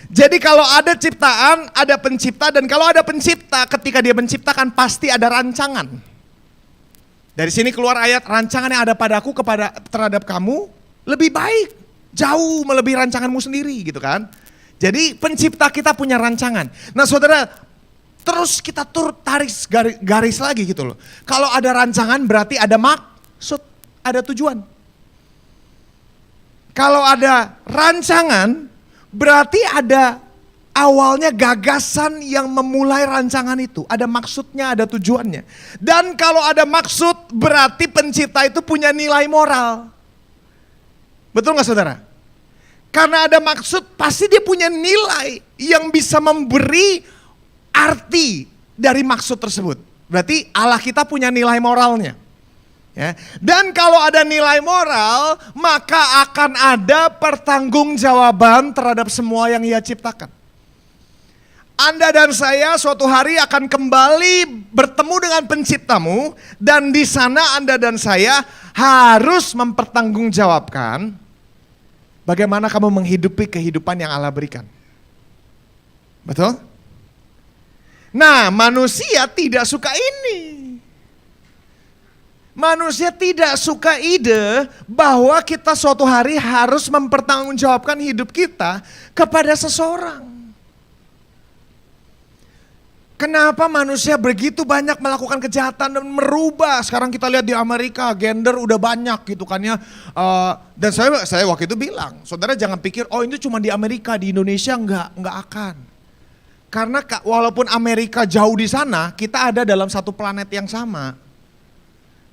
Jadi kalau ada ciptaan, ada pencipta, dan kalau ada pencipta, ketika dia menciptakan pasti ada rancangan. Dari sini keluar ayat, rancangan yang ada padaku terhadap kamu lebih baik, jauh melebihi rancanganmu sendiri gitu kan. Jadi pencipta kita punya rancangan. Nah saudara, terus kita tarik garis lagi gitu loh. Kalau ada rancangan berarti ada maksud, ada tujuan. Kalau ada rancangan berarti ada awalnya gagasan yang memulai rancangan itu. Ada maksudnya, ada tujuannya. Dan kalau ada maksud berarti pencipta itu punya nilai moral. Betul gak saudara? Karena ada maksud pasti dia punya nilai yang bisa memberi arti dari maksud tersebut. Berarti Allah kita punya nilai moralnya. Ya. Dan kalau ada nilai moral, maka akan ada pertanggungjawaban terhadap semua yang Ia ciptakan. Anda dan saya suatu hari akan kembali bertemu dengan penciptamu, dan di sana Anda dan saya harus mempertanggungjawabkan bagaimana kamu menghidupi kehidupan yang Allah berikan. Betul? Nah, manusia tidak suka ini. Manusia tidak suka ide bahwa kita suatu hari harus mempertanggungjawabkan hidup kita kepada seseorang. Kenapa manusia begitu banyak melakukan kejahatan dan merubah? Sekarang kita lihat di Amerika, gender udah banyak gitu kan ya. Dan saya waktu itu bilang, saudara jangan pikir, oh ini cuma di Amerika, di Indonesia enggak akan. Karena walaupun Amerika jauh di sana, kita ada dalam satu planet yang sama.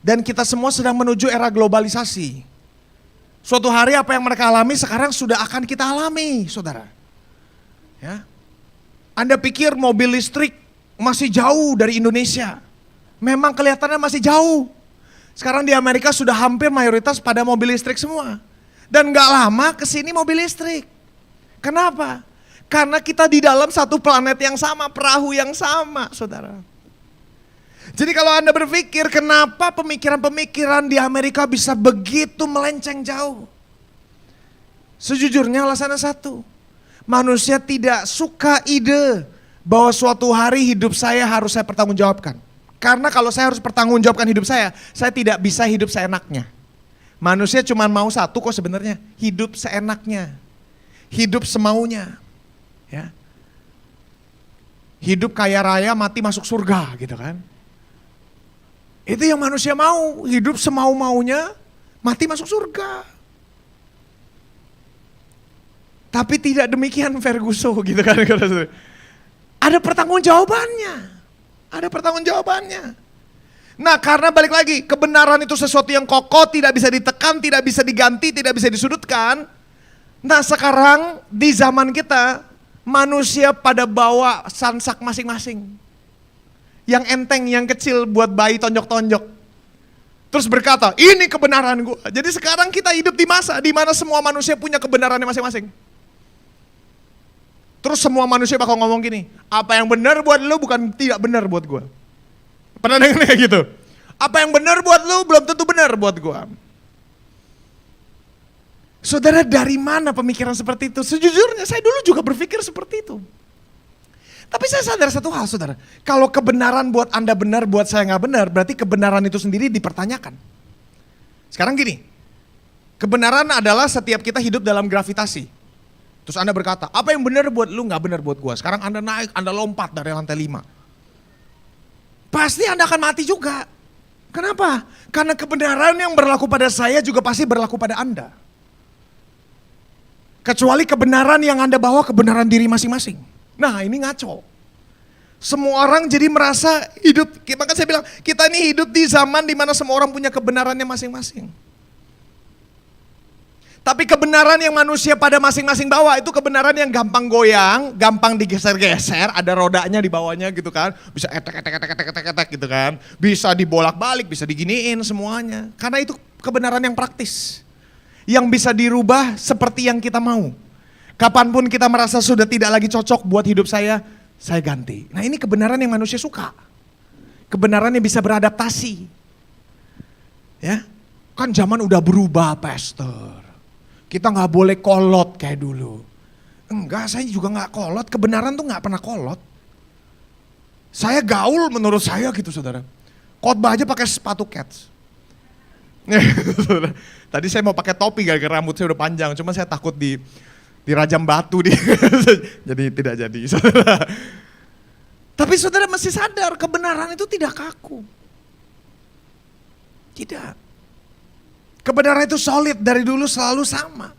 Dan kita semua sedang menuju era globalisasi. Suatu hari apa yang mereka alami sekarang sudah akan kita alami, saudara. Ya. Anda pikir mobil listrik masih jauh dari Indonesia? Memang kelihatannya masih jauh. Sekarang di Amerika sudah hampir mayoritas pada mobil listrik semua. Dan gak lama kesini mobil listrik. Kenapa? Karena kita di dalam satu planet yang sama, perahu yang sama, saudara. Jadi kalau Anda berpikir kenapa pemikiran-pemikiran di Amerika bisa begitu melenceng jauh? Sejujurnya alasannya satu. Manusia tidak suka ide bahwa suatu hari hidup saya harus saya pertanggungjawabkan. Karena kalau saya harus pertanggungjawabkan hidup saya tidak bisa hidup seenaknya. Manusia cuma mau satu kok sebenarnya, hidup seenaknya. Hidup semaunya. Ya. Hidup kaya raya, mati masuk surga gitu kan. Itu yang manusia mau, hidup semau-maunya, mati masuk surga. Tapi tidak demikian Ferguson gitu kan. Ada pertanggungjawabannya. Ada pertanggungjawabannya. Nah, karena balik lagi, kebenaran itu sesuatu yang kokoh, tidak bisa ditekan, tidak bisa diganti, tidak bisa disudutkan. Nah, sekarang di zaman kita, manusia pada bawa sansak masing-masing. Yang enteng, yang kecil buat bayi tonjok-tonjok. Terus berkata, ini kebenaran gue. Jadi sekarang kita hidup di masa di mana semua manusia punya kebenarannya masing-masing. Terus semua manusia bakal ngomong gini, apa yang benar buat lu bukan tidak benar buat gue. Pernah dengar kayak gitu? Apa yang benar buat lu belum tentu benar buat gue. Saudara, dari mana pemikiran seperti itu? Sejujurnya saya dulu juga berpikir seperti itu. Tapi saya sadar satu hal, saudara. Kalau kebenaran buat Anda benar, buat saya nggak benar, berarti kebenaran itu sendiri dipertanyakan. Sekarang gini, kebenaran adalah setiap kita hidup dalam gravitasi. Terus Anda berkata, apa yang benar buat lu nggak benar buat gua. Sekarang Anda naik, Anda lompat dari lantai 5. Pasti Anda akan mati juga. Kenapa? Karena kebenaran yang berlaku pada saya juga pasti berlaku pada Anda. Kecuali kebenaran yang Anda bawa kebenaran diri masing-masing. Nah, ini ngaco. Semua orang jadi merasa hidup, maka saya bilang, kita ini hidup di zaman di mana semua orang punya kebenarannya masing-masing. Tapi kebenaran yang manusia pada masing-masing bawa itu kebenaran yang gampang goyang, gampang digeser-geser, ada rodanya di bawahnya gitu kan. Bisa etek gitu kan. Bisa dibolak-balik, bisa diginiin semuanya. Karena itu kebenaran yang praktis. Yang bisa dirubah seperti yang kita mau. Kapanpun kita merasa sudah tidak lagi cocok buat hidup saya ganti. Nah, ini kebenaran yang manusia suka. Kebenaran yang bisa beradaptasi. Ya, kan zaman udah berubah, pastor. Kita nggak boleh kolot kayak dulu. Enggak, saya juga nggak kolot. Kebenaran tuh nggak pernah kolot. Saya gaul menurut saya gitu, saudara. Khotbah aja pakai sepatu Keds. Tadi saya mau pakai topi gara-gara rambut saya udah panjang. Cuma saya takut dirajam batu jadi tidak jadi, saudara. Tapi saudara mesti sadar kebenaran itu tidak kaku. Tidak. Kebenaran itu solid dari dulu selalu sama.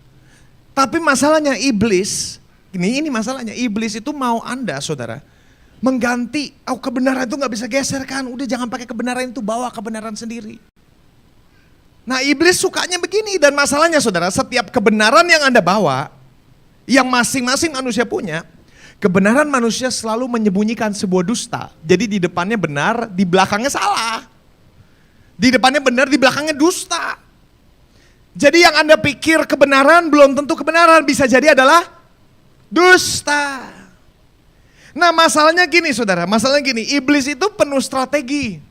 Tapi masalahnya iblis, ini masalahnya, iblis itu mau Anda, saudara, mengganti, kebenaran itu gak bisa geser kan, udah jangan pakai kebenaran itu, bawa kebenaran sendiri. Nah, iblis sukanya begini, dan masalahnya saudara, setiap kebenaran yang Anda bawa, yang masing-masing manusia punya, kebenaran manusia selalu menyembunyikan sebuah dusta. Jadi di depannya benar, di belakangnya salah. Di depannya benar, di belakangnya dusta. Jadi yang Anda pikir kebenaran belum tentu kebenaran, bisa jadi adalah dusta. Nah, masalahnya gini saudara, masalahnya gini, iblis itu penuh strategi.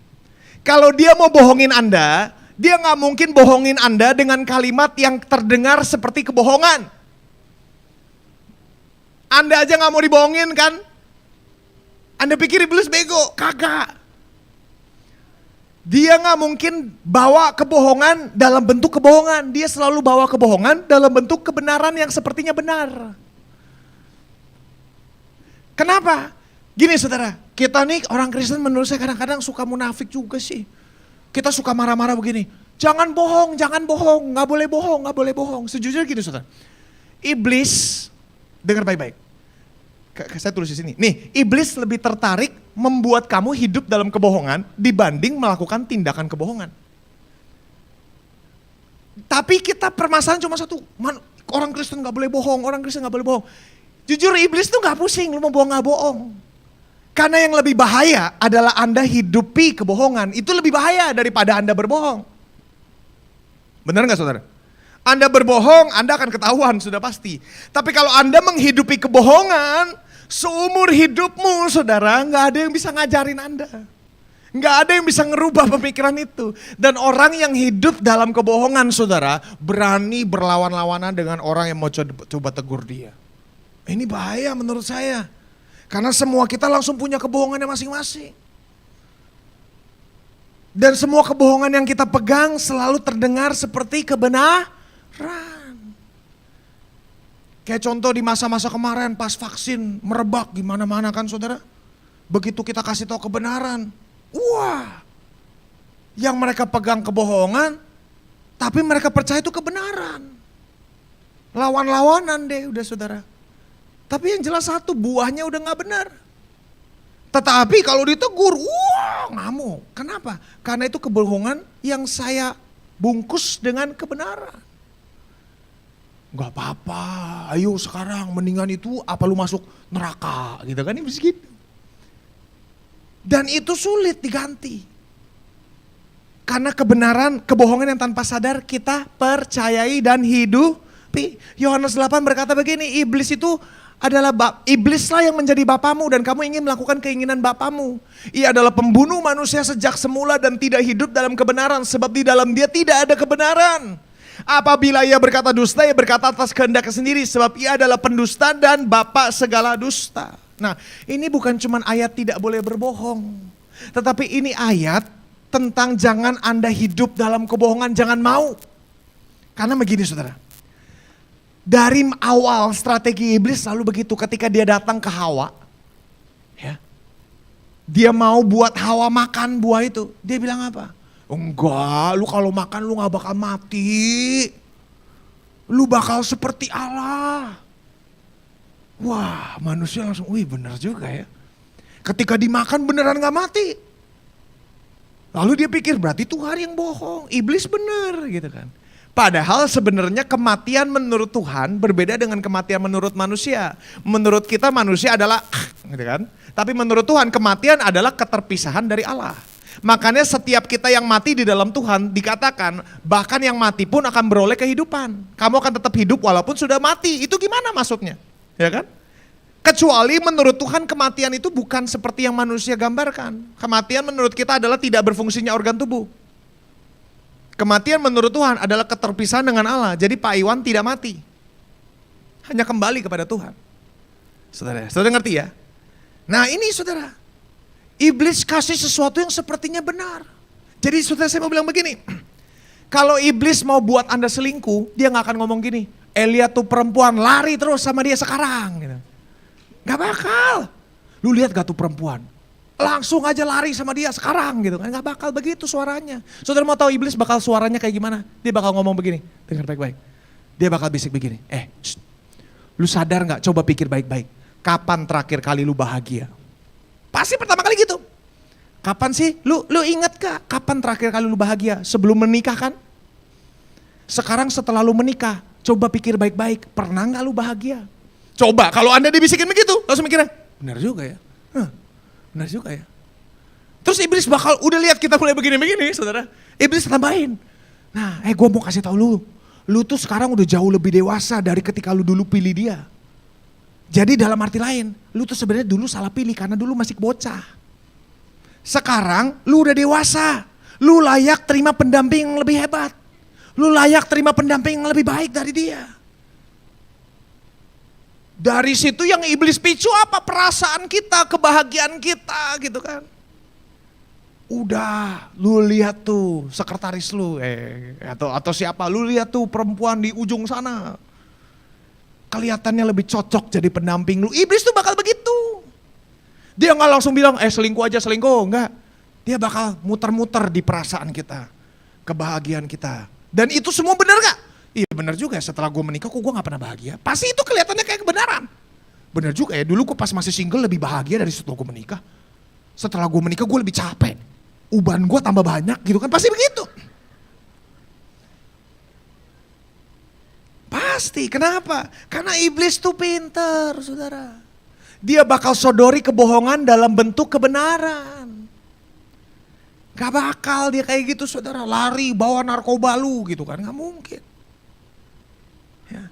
Kalau dia mau bohongin Anda, dia gak mungkin bohongin Anda dengan kalimat yang terdengar seperti kebohongan. Anda aja gak mau dibohongin kan? Anda pikir iblis bego? Kagak. Dia gak mungkin bawa kebohongan dalam bentuk kebohongan. Dia selalu bawa kebohongan dalam bentuk kebenaran yang sepertinya benar. Kenapa? Gini saudara, kita nih orang Kristen menurut saya kadang-kadang suka munafik juga sih. Kita suka marah-marah begini. Jangan bohong, gak boleh bohong, gak boleh bohong. Sejujurnya gini saudara. Iblis, dengar baik-baik. Saya tulis di sini. Nih, iblis lebih tertarik membuat kamu hidup dalam kebohongan dibanding melakukan tindakan kebohongan. Tapi kita permasalahan cuma satu. Orang Kristen gak boleh bohong, orang Kristen gak boleh bohong. Jujur iblis tuh gak pusing, lu mau bohong gak bohong. Karena yang lebih bahaya adalah Anda hidupi kebohongan. Itu lebih bahaya daripada Anda berbohong. Benar gak saudara? Anda berbohong, Anda akan ketahuan sudah pasti. Tapi kalau Anda menghidupi kebohongan, seumur hidupmu saudara, gak ada yang bisa ngajarin Anda. Gak ada yang bisa ngerubah pemikiran itu. Dan orang yang hidup dalam kebohongan saudara, berani berlawan-lawanan dengan orang yang mau coba tegur dia. Ini bahaya menurut saya. Karena semua kita langsung punya kebohongannya masing-masing. Dan semua kebohongan yang kita pegang selalu terdengar seperti kebenaran. Kayak contoh di masa-masa kemarin pas vaksin merebak gimana-mana kan saudara. Begitu kita kasih tahu kebenaran, wah, yang mereka pegang kebohongan, tapi mereka percaya itu kebenaran. Lawan-lawanan deh udah saudara. Tapi yang jelas satu, buahnya udah gak benar. Tetapi kalau ditegur, wah ngamuk. Kenapa? Karena itu kebohongan yang saya bungkus dengan kebenaran. Gak apa-apa, ayo sekarang mendingan itu apa lu masuk neraka gitu kan, ini begitu. Dan itu sulit diganti. Karena kebenaran, kebohongan yang tanpa sadar kita percayai dan hidupi. Yohanes 8 berkata begini, iblislah yang menjadi bapamu dan kamu ingin melakukan keinginan bapamu. Ia adalah pembunuh manusia sejak semula dan tidak hidup dalam kebenaran sebab di dalam dia tidak ada kebenaran. Apabila ia berkata dusta, ia berkata atas kehendaknya sendiri sebab ia adalah pendusta dan bapa segala dusta. Nah, ini bukan cuma ayat tidak boleh berbohong, tetapi ini ayat tentang jangan Anda hidup dalam kebohongan, jangan mau. Karena begini saudara, dari awal strategi iblis selalu begitu. Ketika dia datang ke Hawa, ya, dia mau buat Hawa makan buah itu. Dia bilang apa? Enggak, lu kalau makan lu gak bakal mati. Lu bakal seperti Allah. Wah, manusia langsung, wih bener juga ya. Ketika dimakan beneran gak mati. Lalu dia pikir berarti Tuhan yang bohong, iblis bener gitu kan. Padahal sebenarnya kematian menurut Tuhan berbeda dengan kematian menurut manusia. Menurut kita manusia adalah gitu kan. Tapi menurut Tuhan kematian adalah keterpisahan dari Allah. Makanya setiap kita yang mati di dalam Tuhan dikatakan bahkan yang mati pun akan beroleh kehidupan. Kamu akan tetap hidup walaupun sudah mati. Itu gimana maksudnya? Ya kan? Kecuali menurut Tuhan kematian itu bukan seperti yang manusia gambarkan. Kematian menurut kita adalah tidak berfungsinya organ tubuh. Kematian menurut Tuhan adalah keterpisahan dengan Allah. Jadi Pak Iwan tidak mati. Hanya kembali kepada Tuhan. Saudara ngerti ya? Nah ini saudara, iblis kasih sesuatu yang sepertinya benar. Jadi saudara saya mau bilang begini, kalau iblis mau buat Anda selingkuh, dia gak akan ngomong gini, lihat tuh perempuan lari terus sama dia sekarang. Gitu. Gak bakal. Lu lihat gak tuh perempuan? Langsung aja lari sama dia sekarang gitu kan. Gak bakal begitu suaranya. Saudara mau tahu iblis bakal suaranya kayak gimana? Dia bakal ngomong begini, dengar baik-baik. Dia bakal bisik begini, lu sadar gak? Coba pikir baik-baik. Kapan terakhir kali lu bahagia? Pasti pertama kali gitu. Kapan sih? Lu ingat gak? Kapan terakhir kali lu bahagia? Sebelum menikah kan? Sekarang setelah lu menikah, coba pikir baik-baik. Pernah gak lu bahagia? Coba kalau Anda dibisikin begitu, langsung mikirnya, benar juga ya. Benar juga ya. Terus iblis bakal, udah lihat kita mulai begini-begini saudara. Iblis tambahin. Nah gue mau kasih tahu lu. Lu tuh sekarang udah jauh lebih dewasa dari ketika lu dulu pilih dia. Jadi dalam arti lain, lu tuh sebenarnya dulu salah pilih karena dulu masih bocah. Sekarang lu udah dewasa. Lu layak terima pendamping yang lebih hebat. Lu layak terima pendamping yang lebih baik dari dia. Dari situ yang iblis picu apa? Perasaan kita, kebahagiaan kita gitu kan. Udah, lu lihat tuh sekretaris lu atau siapa, lu lihat tuh perempuan di ujung sana. Kelihatannya lebih cocok jadi pendamping lu. Iblis tuh bakal begitu. Dia gak langsung bilang, selingkuh aja selingkuh, enggak. Dia bakal muter-muter di perasaan kita, kebahagiaan kita. Dan itu semua benar gak? Iya benar juga ya, setelah gue menikah kok gue gak pernah bahagia. Pasti itu kelihatannya kayak kebenaran. Benar juga ya, dulu gue pas masih single lebih bahagia dari setelah gue menikah. Setelah gue menikah gue lebih capek. Uban gue tambah banyak gitu kan, pasti begitu. Pasti, kenapa? Karena iblis tuh pinter saudara. Dia bakal sodori kebohongan dalam bentuk kebenaran. Gak bakal dia kayak gitu saudara, lari bawa narkoba lu gitu kan, gak mungkin. Ya.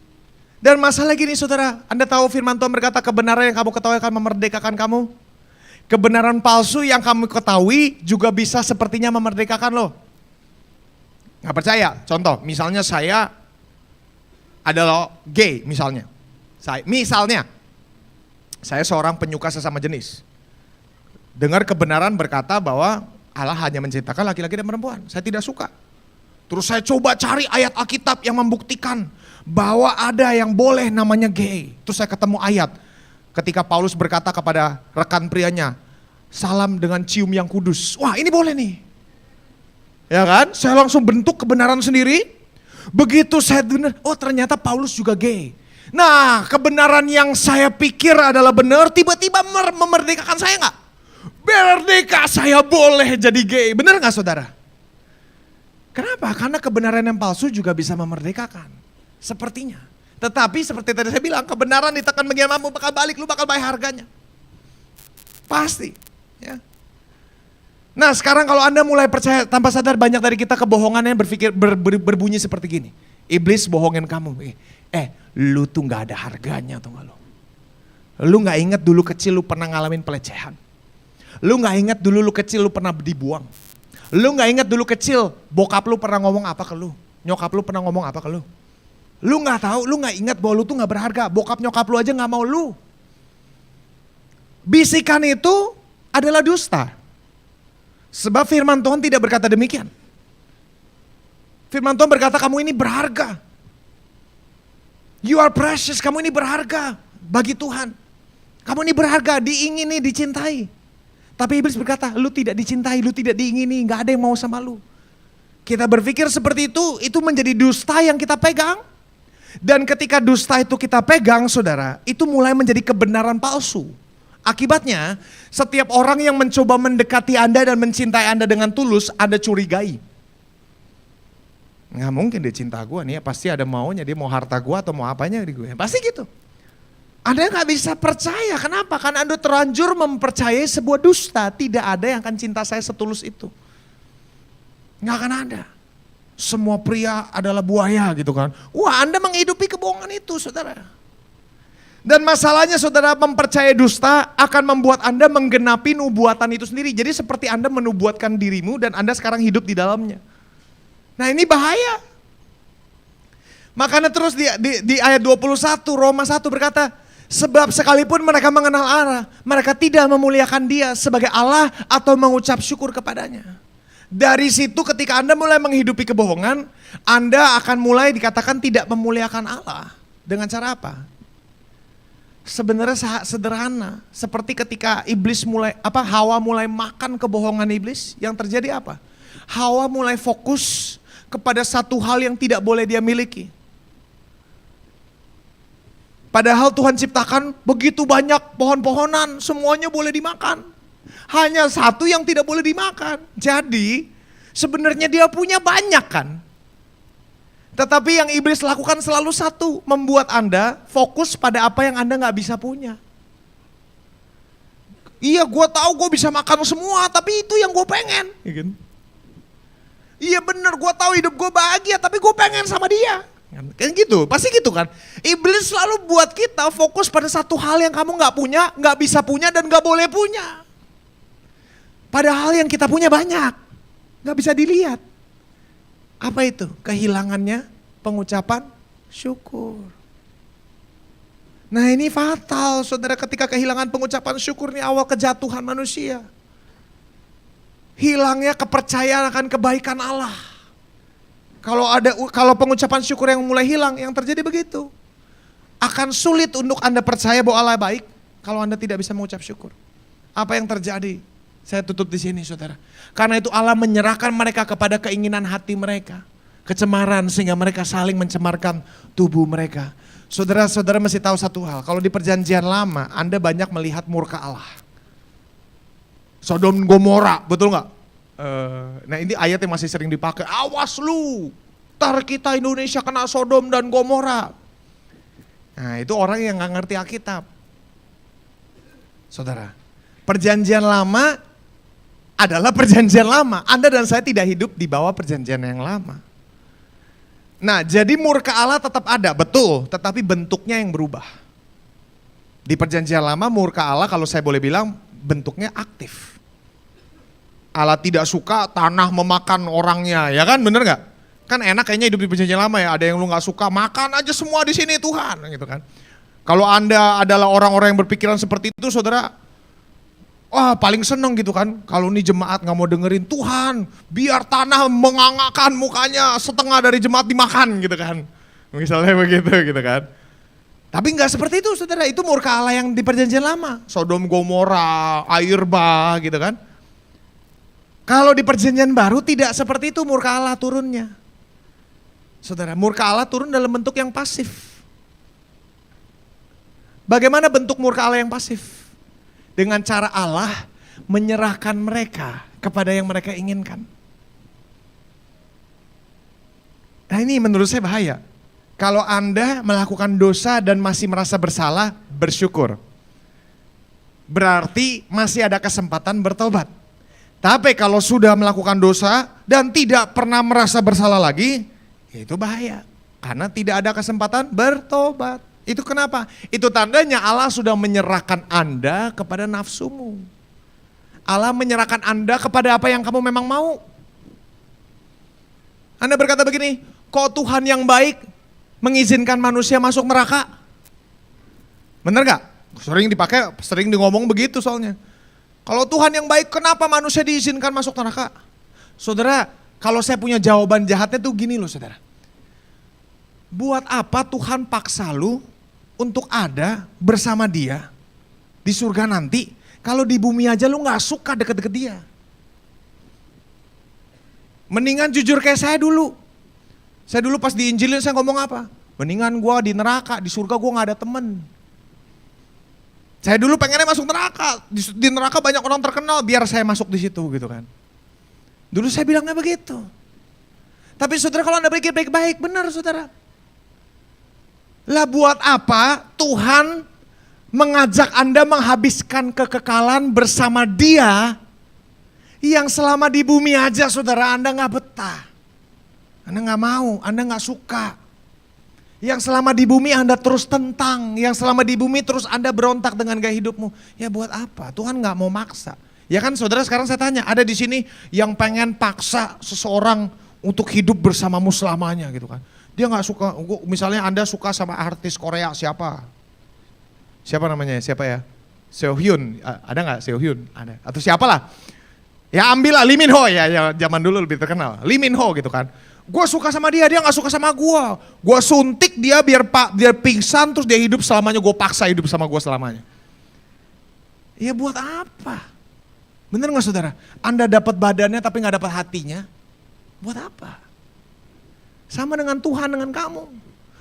Dan masalah gini saudara, Anda tahu firman Tuhan berkata kebenaran yang kamu ketahui akan memerdekakan kamu. Kebenaran palsu yang kamu ketahui juga bisa sepertinya memerdekakan lo. Gak percaya? Contoh, misalnya saya adalah gay misalnya. Saya seorang penyuka sesama jenis. Dengar kebenaran berkata bahwa Allah hanya menciptakan laki-laki dan perempuan. Saya tidak suka. Terus saya coba cari ayat Alkitab yang membuktikan bahwa ada yang boleh namanya gay. Terus saya ketemu ayat ketika Paulus berkata kepada rekan prianya, salam dengan cium yang kudus. Wah, ini boleh nih. Ya kan? Saya langsung bentuk kebenaran sendiri. Begitu saya dengar, oh ternyata Paulus juga gay. Nah, kebenaran yang saya pikir adalah benar, tiba-tiba memerdekakan saya nggak? Merdeka, saya boleh jadi gay. Benar nggak saudara? Kenapa? Karena kebenaran yang palsu juga bisa memerdekakan. Sepertinya. Tetapi seperti tadi saya bilang, kebenaran ditekan bagian kamu bakal balik, lu bakal bayar harganya. Pasti. Ya. Nah sekarang kalau Anda mulai percaya tanpa sadar, banyak dari kita kebohongannya berbunyi seperti gini. Iblis bohongin kamu. Lu tuh gak ada harganya tuh gak lu. Lu gak ingat dulu kecil lu pernah ngalamin pelecehan. Lu gak ingat dulu lu kecil lu pernah dibuang. Lu gak ingat dulu kecil bokap lu pernah ngomong apa ke lu. Nyokap lu pernah ngomong apa ke lu. Lu gak tahu, lu gak ingat bahwa lu tuh gak berharga. Bokap nyokap lu aja gak mau lu. Bisikan itu adalah dusta. Sebab firman Tuhan tidak berkata demikian. Firman Tuhan berkata kamu ini berharga. You are precious, kamu ini berharga bagi Tuhan. Kamu ini berharga, diingini, dicintai. Tapi iblis berkata, lu tidak dicintai, lu tidak diingini, gak ada yang mau sama lu. Kita berpikir seperti itu menjadi dusta yang kita pegang. Dan ketika dusta itu kita pegang, saudara, itu mulai menjadi kebenaran palsu. Akibatnya, setiap orang yang mencoba mendekati Anda dan mencintai Anda dengan tulus, Anda curigai. Nggak mungkin dia cinta gue nih, pasti ada maunya, dia mau harta gue atau mau apanya di gue. Pasti gitu. Anda nggak bisa percaya, kenapa? Karena Anda terlanjur mempercayai sebuah dusta. Tidak ada yang akan cinta saya setulus itu. Nggak akan ada. Semua pria adalah buaya gitu kan. Wah, Anda menghidupi kebohongan itu, saudara. Dan masalahnya saudara, mempercayai dusta akan membuat Anda menggenapi nubuatan itu sendiri. Jadi seperti Anda menubuatkan dirimu dan Anda sekarang hidup di dalamnya. Nah ini bahaya. Makanya terus di ayat 21 Roma 1 berkata, sebab sekalipun mereka mengenal Allah, mereka tidak memuliakan Dia sebagai Allah atau mengucap syukur kepadanya. Dari situ ketika Anda mulai menghidupi kebohongan, Anda akan mulai dikatakan tidak memuliakan Allah. Dengan cara apa? Sebenarnya sederhana, seperti ketika Hawa mulai makan kebohongan iblis, yang terjadi apa? Hawa mulai fokus kepada satu hal yang tidak boleh dia miliki. Padahal Tuhan ciptakan begitu banyak pohon-pohonan, semuanya boleh dimakan. Hanya satu yang tidak boleh dimakan. Jadi sebenarnya dia punya banyak kan. Tetapi yang iblis lakukan selalu satu, membuat Anda fokus pada apa yang Anda gak bisa punya. Iya gue tahu gue bisa makan semua, tapi itu yang gue pengen. Iya bener gue tahu hidup gue bahagia, tapi gue pengen sama dia. Kan gitu, pasti gitu kan. Iblis selalu buat kita fokus pada satu hal yang kamu gak punya, gak bisa punya dan gak boleh punya. Padahal yang kita punya banyak, gak bisa dilihat. Apa itu? Kehilangannya pengucapan syukur. Nah ini fatal saudara, ketika kehilangan pengucapan syukur ini awal kejatuhan manusia. Hilangnya kepercayaan akan kebaikan Allah. Kalau pengucapan syukur yang mulai hilang, yang terjadi begitu. Akan sulit untuk Anda percaya bahwa Allah baik kalau Anda tidak bisa mengucap syukur. Apa yang terjadi? Saya tutup di sini saudara. Karena itu Allah menyerahkan mereka kepada keinginan hati mereka. Kecemaran sehingga mereka saling mencemarkan tubuh mereka. Saudara-saudara mesti tahu satu hal. Kalau di perjanjian lama Anda banyak melihat murka Allah. Sodom Gomora, betul gak? Nah ini ayat yang masih sering dipakai. Awas lu, ntar kita Indonesia kena Sodom dan Gomora. Nah itu orang yang gak ngerti Alkitab. Saudara, perjanjian lama adalah perjanjian lama. Anda dan saya tidak hidup di bawah perjanjian yang lama. Nah jadi murka Allah tetap ada, betul. Tetapi bentuknya yang berubah. Di perjanjian lama murka Allah kalau saya boleh bilang bentuknya aktif. Allah tidak suka tanah memakan orangnya, ya kan, bener gak? Kan enak kayaknya hidup di perjanjian lama ya, ada yang lu gak suka, makan aja semua di sini Tuhan, gitu kan. Kalau Anda adalah orang-orang yang berpikiran seperti itu, saudara, paling seneng gitu kan, kalau nih jemaat gak mau dengerin, Tuhan biar tanah mengangakkan mukanya, setengah dari jemaat dimakan gitu kan. Misalnya begitu gitu kan. Tapi gak seperti itu saudara, itu murka Allah yang di perjanjian lama. Sodom Gomora, air bah gitu kan. Kalau di perjanjian baru tidak seperti itu murka Allah turunnya. Saudara, murka Allah turun dalam bentuk yang pasif. Bagaimana bentuk murka Allah yang pasif? Dengan cara Allah menyerahkan mereka kepada yang mereka inginkan. Nah ini menurut saya bahaya. Kalau Anda melakukan dosa dan masih merasa bersalah, bersyukur. Berarti masih ada kesempatan bertobat. Tapi kalau sudah melakukan dosa dan tidak pernah merasa bersalah lagi, itu bahaya. Karena tidak ada kesempatan bertobat. Itu kenapa? Itu tandanya Allah sudah menyerahkan Anda kepada nafsumu. Allah menyerahkan Anda kepada apa yang kamu memang mau. Anda berkata begini, kok Tuhan yang baik mengizinkan manusia masuk neraka? Bener gak? Sering dipakai, sering ngomong begitu soalnya. Kalau Tuhan yang baik, kenapa manusia diizinkan masuk neraka? Saudara, kalau saya punya jawaban jahatnya tuh gini loh saudara. Buat apa Tuhan paksa lu untuk ada bersama dia di surga nanti, kalau di bumi aja lu gak suka deket-deket dia. Mendingan jujur kayak saya dulu. Saya dulu pas diinjilin saya ngomong apa? Mendingan gua di neraka, di surga gua gak ada temen. Saya dulu pengennya masuk neraka, di neraka banyak orang terkenal, biar saya masuk di situ gitu kan. Dulu saya bilangnya begitu. Tapi saudara kalau Anda pikir baik-baik, benar saudara. Lah buat apa Tuhan mengajak Anda menghabiskan kekekalan bersama Dia yang selama di bumi aja saudara Anda gak betah. Anda gak mau, Anda gak suka. Yang selama di bumi Anda terus tentang, yang selama di bumi terus Anda berontak dengan gaya hidupmu. Ya buat apa? Tuhan gak mau maksa. Ya kan saudara sekarang saya tanya, ada di sini yang pengen paksa seseorang untuk hidup bersamamu selamanya gitu kan. Dia gak suka, misalnya Anda suka sama artis Korea siapa? Siapa namanya? Siapa ya? Seohyun, ada gak Seohyun? Ada. Atau siapalah. Ya ambil lah Lee Min Ho ya zaman dulu lebih terkenal. Lee Min Ho gitu kan. Gue suka sama dia, dia gak suka sama gue. Gue suntik dia biar pingsan terus dia hidup selamanya, gue paksa hidup sama gue selamanya. Ya buat apa? Bener gak saudara? Anda dapat badannya tapi gak dapat hatinya. Buat apa? Sama dengan Tuhan dengan kamu.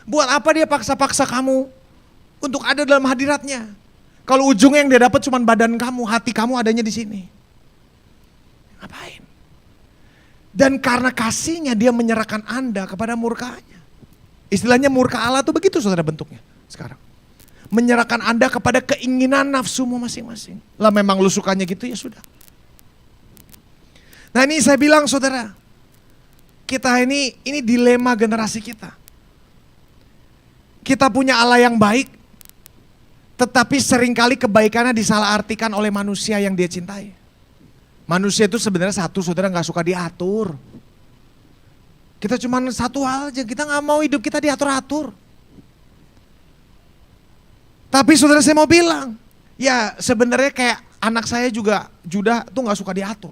Buat apa dia paksa-paksa kamu untuk ada dalam hadiratnya? Kalau ujungnya yang dia dapat cuma badan kamu, hati kamu adanya di sini. Ngapain? Dan karena kasihnya dia menyerahkan Anda kepada murkanya. Istilahnya murka Allah tuh begitu saudara bentuknya sekarang. Menyerahkan Anda kepada keinginan nafsumu masing-masing. Lah memang lu sukanya gitu ya sudah. Nah ini saya bilang saudara, kita ini dilema generasi kita. Kita punya Allah yang baik, tetapi seringkali kebaikannya disalahartikan oleh manusia yang dia cintai. Manusia itu sebenarnya satu, saudara gak suka diatur. Kita cuma satu hal aja, kita gak mau hidup kita diatur-atur. Tapi saudara saya mau bilang, ya sebenarnya kayak anak saya juga, Judah tuh gak suka diatur.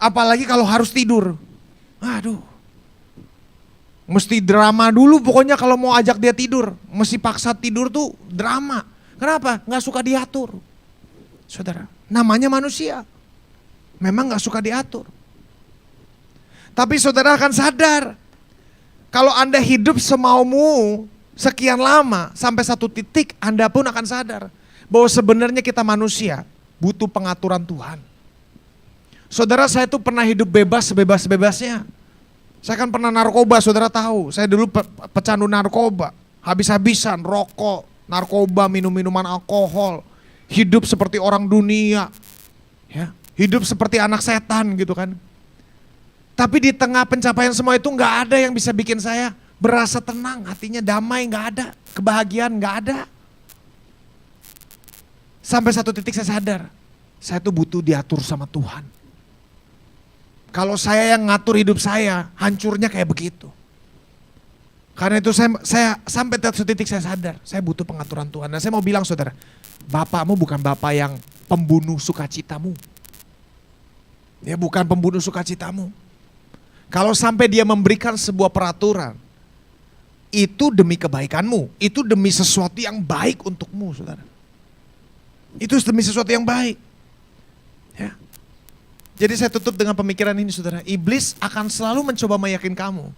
Apalagi kalau harus tidur. Aduh. Mesti drama dulu pokoknya kalau mau ajak dia tidur. Mesti paksa tidur tuh drama. Kenapa? Gak suka diatur. Saudara, namanya manusia. Memang gak suka diatur. Tapi saudara akan sadar. Kalau Anda hidup semaumu sekian lama, sampai satu titik Anda pun akan sadar. Bahwa sebenarnya kita manusia butuh pengaturan Tuhan. Saudara saya tuh pernah hidup bebas sebebas-bebasnya. Saya kan pernah narkoba, saudara tahu. Saya dulu pecandu narkoba. Habis-habisan, rokok, narkoba, minum-minuman alkohol. Hidup seperti orang dunia. Ya, hidup seperti anak setan gitu kan. Tapi di tengah pencapaian semua itu gak ada yang bisa bikin saya berasa tenang. Hatinya damai, gak ada. Kebahagiaan gak ada. Sampai satu titik saya sadar. Saya tuh butuh diatur sama Tuhan. Kalau saya yang ngatur hidup saya, hancurnya kayak begitu. Karena itu saya sampai satu titik saya sadar, saya butuh pengaturan Tuhan. Dan saya mau bilang saudara, bapakmu bukan bapak yang pembunuh sukacitamu. Dia bukan pembunuh sukacitamu. Kalau sampai dia memberikan sebuah peraturan, itu demi kebaikanmu, itu demi sesuatu yang baik untukmu, saudara. Itu demi sesuatu yang baik. Ya. Jadi saya tutup dengan pemikiran ini, saudara. Iblis akan selalu mencoba meyakinkan kamu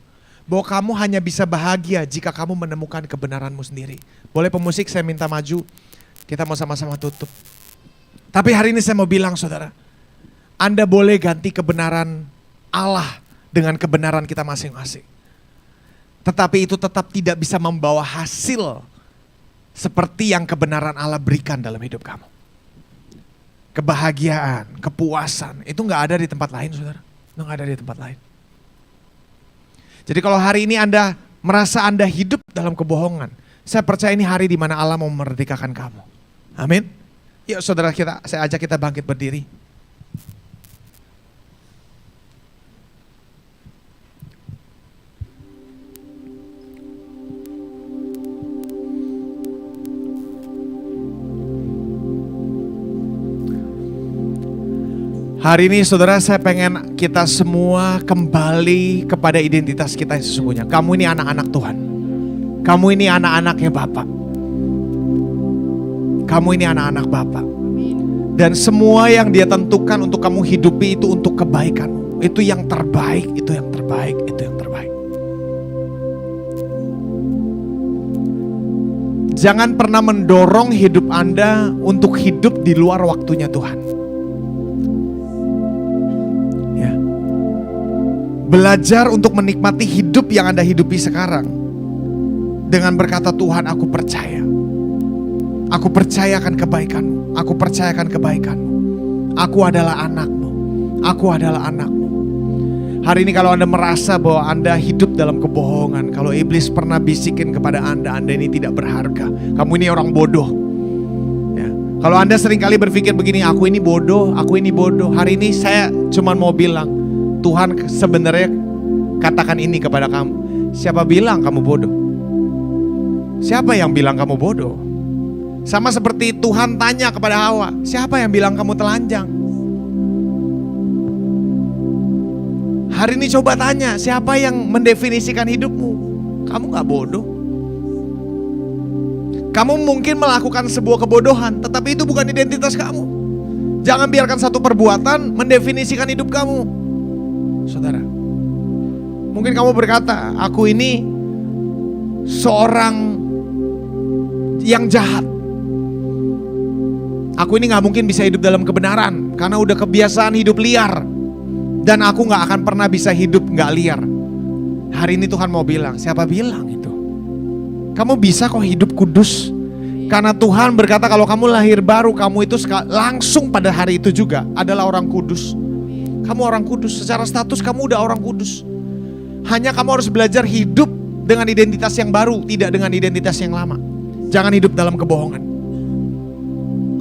bahwa kamu hanya bisa bahagia jika kamu menemukan kebenaranmu sendiri. Boleh pemusik saya minta maju, kita mau sama-sama tutup. Tapi hari ini saya mau bilang, saudara, Anda boleh ganti kebenaran Allah dengan kebenaran kita masing-masing. Tetapi itu tetap tidak bisa membawa hasil seperti yang kebenaran Allah berikan dalam hidup kamu. Kebahagiaan, kepuasan, itu gak ada di tempat lain, saudara. Itu gak ada di tempat lain. Jadi kalau hari ini Anda merasa Anda hidup dalam kebohongan, saya percaya ini hari di mana Allah mau memerdekakan kamu. Amin. Yuk saudara, saya ajak kita bangkit berdiri. Hari ini saudara, saya pengen kita semua kembali kepada identitas kita yang sesungguhnya. Kamu ini anak-anak Tuhan. Kamu ini anak-anaknya Bapa. Kamu ini anak-anak Bapa. Dan semua yang Dia tentukan untuk kamu hidupi itu untuk kebaikanmu. Itu yang terbaik, itu yang terbaik, itu yang terbaik. Jangan pernah mendorong hidup Anda untuk hidup di luar waktunya Tuhan. Belajar untuk menikmati hidup yang Anda hidupi sekarang. Dengan berkata, Tuhan, aku percaya. Aku percayakan kebaikanmu. Aku percayakan kebaikanmu. Aku adalah anakmu. Aku adalah anakmu. Hari ini kalau Anda merasa bahwa Anda hidup dalam kebohongan, kalau iblis pernah bisikin kepada Anda ini tidak berharga. Kamu ini orang bodoh. Ya. Kalau Anda seringkali berpikir begini, aku ini bodoh, aku ini bodoh. Hari ini saya cuma mau bilang, Tuhan sebenarnya katakan ini kepada kamu. Siapa bilang kamu bodoh? Siapa yang bilang kamu bodoh? Sama seperti Tuhan tanya kepada Hawa, siapa yang bilang kamu telanjang? Hari ini coba tanya, siapa yang mendefinisikan hidupmu? Kamu gak bodoh. Kamu mungkin melakukan sebuah kebodohan, tetapi itu bukan identitas kamu. Jangan biarkan satu perbuatan mendefinisikan hidup kamu. Saudara, mungkin kamu berkata, aku ini seorang yang jahat. Aku ini gak mungkin bisa hidup dalam kebenaran karena udah kebiasaan hidup liar. Dan aku gak akan pernah bisa hidup gak liar. Hari ini Tuhan mau bilang, siapa bilang itu? Kamu bisa kok hidup kudus. Karena Tuhan berkata kalau kamu lahir baru, kamu itu langsung pada hari itu juga adalah orang kudus. Kamu orang kudus, secara status kamu udah orang kudus. Hanya kamu harus belajar hidup dengan identitas yang baru, tidak dengan identitas yang lama. Jangan hidup dalam kebohongan.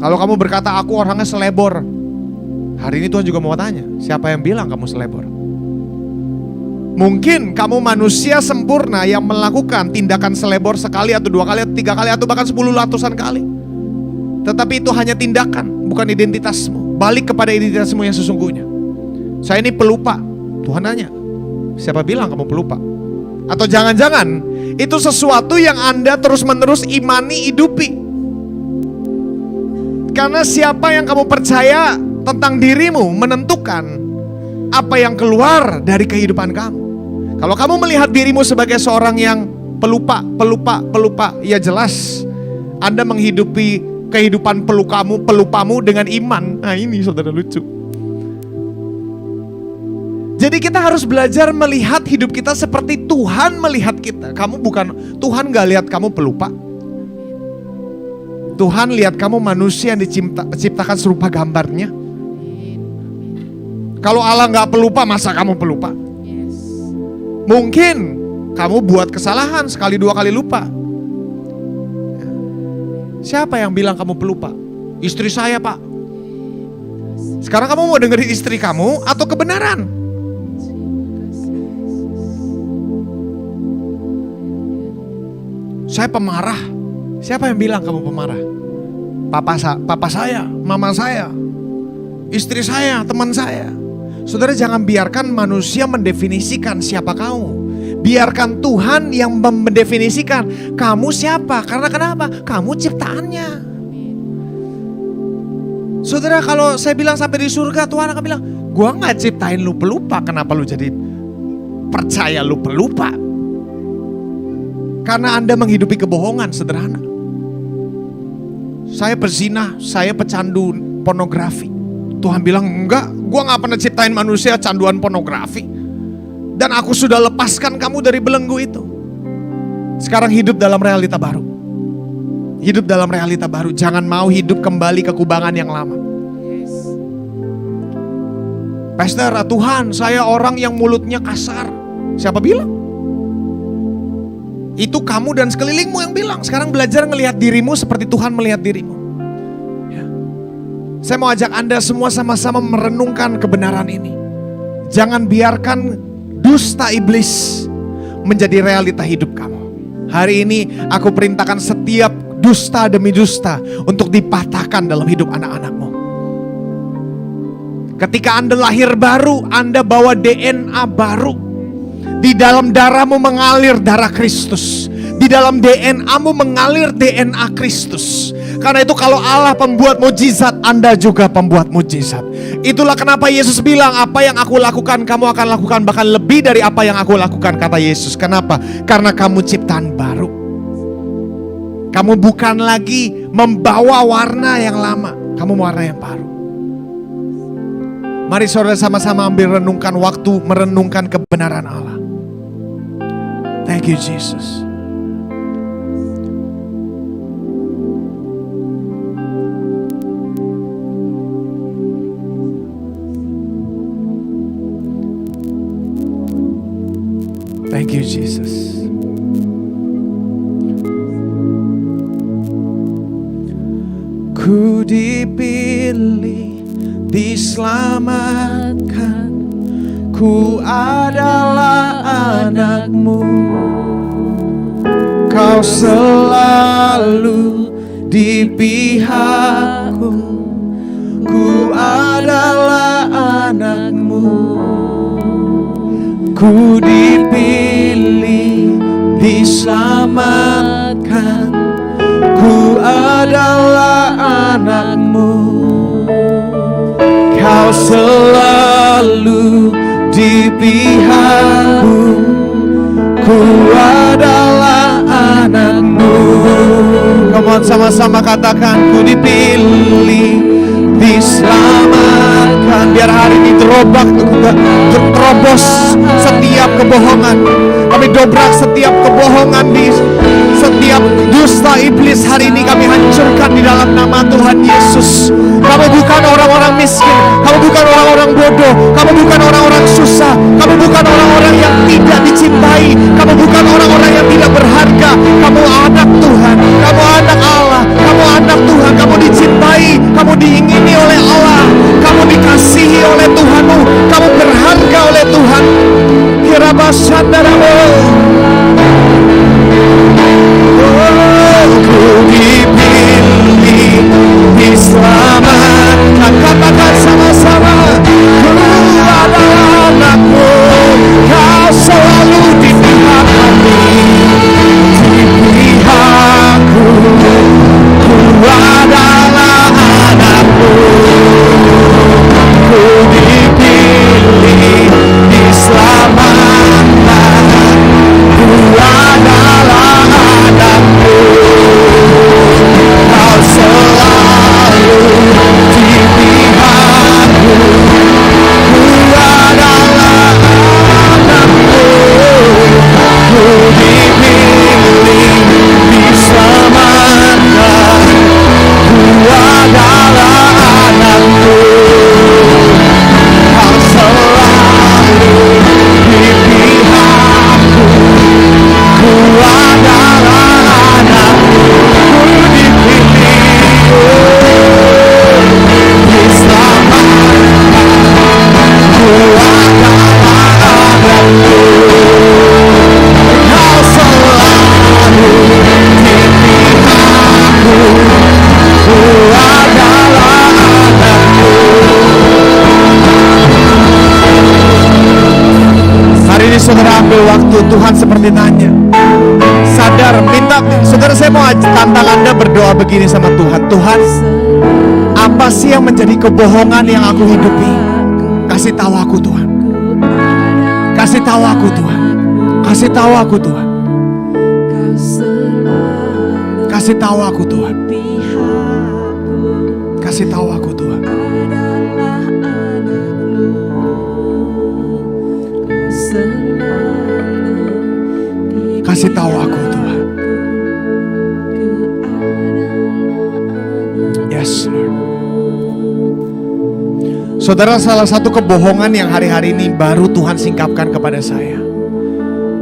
Kalau kamu berkata aku orangnya selebor, hari ini Tuhan juga mau tanya, siapa yang bilang kamu selebor? Mungkin kamu manusia sempurna yang melakukan tindakan selebor sekali atau dua kali atau tiga kali atau bahkan 10 ratusan kali. Tetapi itu hanya tindakan, bukan identitasmu. Balik kepada identitasmu yang sesungguhnya. Saya ini pelupa. Tuhan nanya, siapa bilang kamu pelupa? Atau jangan-jangan itu sesuatu yang Anda terus-menerus imani, hidupi. Karena siapa yang kamu percaya tentang dirimu menentukan apa yang keluar dari kehidupan kamu. Kalau kamu melihat dirimu sebagai seorang yang pelupa, ya jelas Anda menghidupi kehidupan pelupamu dengan iman. Nah ini saudara lucu. Jadi kita harus belajar melihat hidup kita seperti Tuhan melihat kita. Tuhan gak lihat kamu pelupa. Tuhan lihat kamu manusia yang diciptakan serupa gambarnya. Kalau Allah gak pelupa, masa kamu pelupa? Mungkin kamu buat kesalahan sekali dua kali lupa. Siapa yang bilang kamu pelupa? Istri saya, Pak. Sekarang kamu mau dengerin istri kamu atau kebenaran? Saya pemarah. Siapa yang bilang kamu pemarah? papa saya, mama saya, istri saya, teman saya. Saudara, jangan biarkan manusia mendefinisikan siapa kamu. Biarkan Tuhan yang mendefinisikan kamu siapa. Karena kenapa? Kamu ciptaannya. Saudara, kalau saya bilang sampai di surga, Tuhan akan bilang, gua gak ciptain lu pelupa. Kenapa lu jadi percaya lu pelupa? Karena Anda menghidupi kebohongan, sederhana. Saya pezina, saya pecandu pornografi. Tuhan bilang, enggak, gua gak pernah ciptain manusia canduan pornografi. Dan aku sudah lepaskan kamu dari belenggu itu. Sekarang hidup dalam realita baru. Hidup dalam realita baru. Jangan mau hidup kembali ke kubangan yang lama. Pastor, Tuhan, saya orang yang mulutnya kasar. Siapa bilang? Itu kamu dan sekelilingmu yang bilang. Sekarang belajar ngelihat dirimu seperti Tuhan melihat dirimu. Ya. Saya mau ajak Anda semua sama-sama merenungkan kebenaran ini. Jangan biarkan dusta iblis menjadi realita hidup kamu. Hari ini aku perintahkan setiap dusta demi dusta untuk dipatahkan dalam hidup anak-anakmu. Ketika Anda lahir baru, Anda bawa DNA baru. Di dalam darahmu mengalir darah Kristus. Di dalam DNA-mu mengalir DNA Kristus. Karena itu kalau Allah pembuat mujizat, Anda juga pembuat mujizat. Itulah kenapa Yesus bilang, apa yang aku lakukan kamu akan lakukan, bahkan lebih dari apa yang aku lakukan, kata Yesus. Kenapa? Karena kamu ciptaan baru. Kamu bukan lagi membawa warna yang lama, kamu warna yang baru. Mari saudara sama-sama ambil renungkan waktu, merenungkan kebenaran Allah. Thank you Jesus. Thank you Jesus. Ku dipilih, diselamatkan, ku adalah anakmu. Kau selalu di pihakku, ku adalah anakmu. Ku dipilih, diselamatkan, ku adalah anakmu. Kau selalu di pihakku, ku adalah anakmu. Come on, sama-sama katakan, ku dipilih, diselamatkan. Biar hari ini terobos setiap kebohongan. Kami dobrak setiap kebohongan, di setiap dusta iblis hari ini kami hancurkan di dalam nama Tuhan Yesus. Kamu bukan orang-orang miskin, kamu bukan orang-orang bodoh, kamu bukan orang-orang susah, kamu bukan orang-orang yang tidak dicintai, kamu bukan orang-orang yang tidak berharga. Kamu anak Tuhan, kamu anak Allah, kamu anak Tuhan, kamu dicintai, kamu diingini oleh Allah, kamu dikasihi oleh Tuhanmu, kamu berharga oleh Tuhan. Kirabasandaramu. Ku dipilih, diselamatkan. Katakan sama-sama, ku adalah anakmu. Kau selalu di pihak kami, di pihakku. Ku adalah anakmu. Ku dipilih, diselamatkan. waktu Tuhan seperti tanya. Sadar, minta, saudara saya mau tantang Anda berdoa begini sama Tuhan. Tuhan, apa sih yang menjadi kebohongan yang aku hidupi? Kasih tahu aku Tuhan. Kasih tahu aku Tuhan. Kasih tahu aku Tuhan. Kasih tahu aku Tuhan. Kasih tahu aku Tuhan. Kasih tahu aku Tuhan. Yes Lord. Saudara, salah satu kebohongan yang hari-hari ini baru Tuhan singkapkan kepada saya.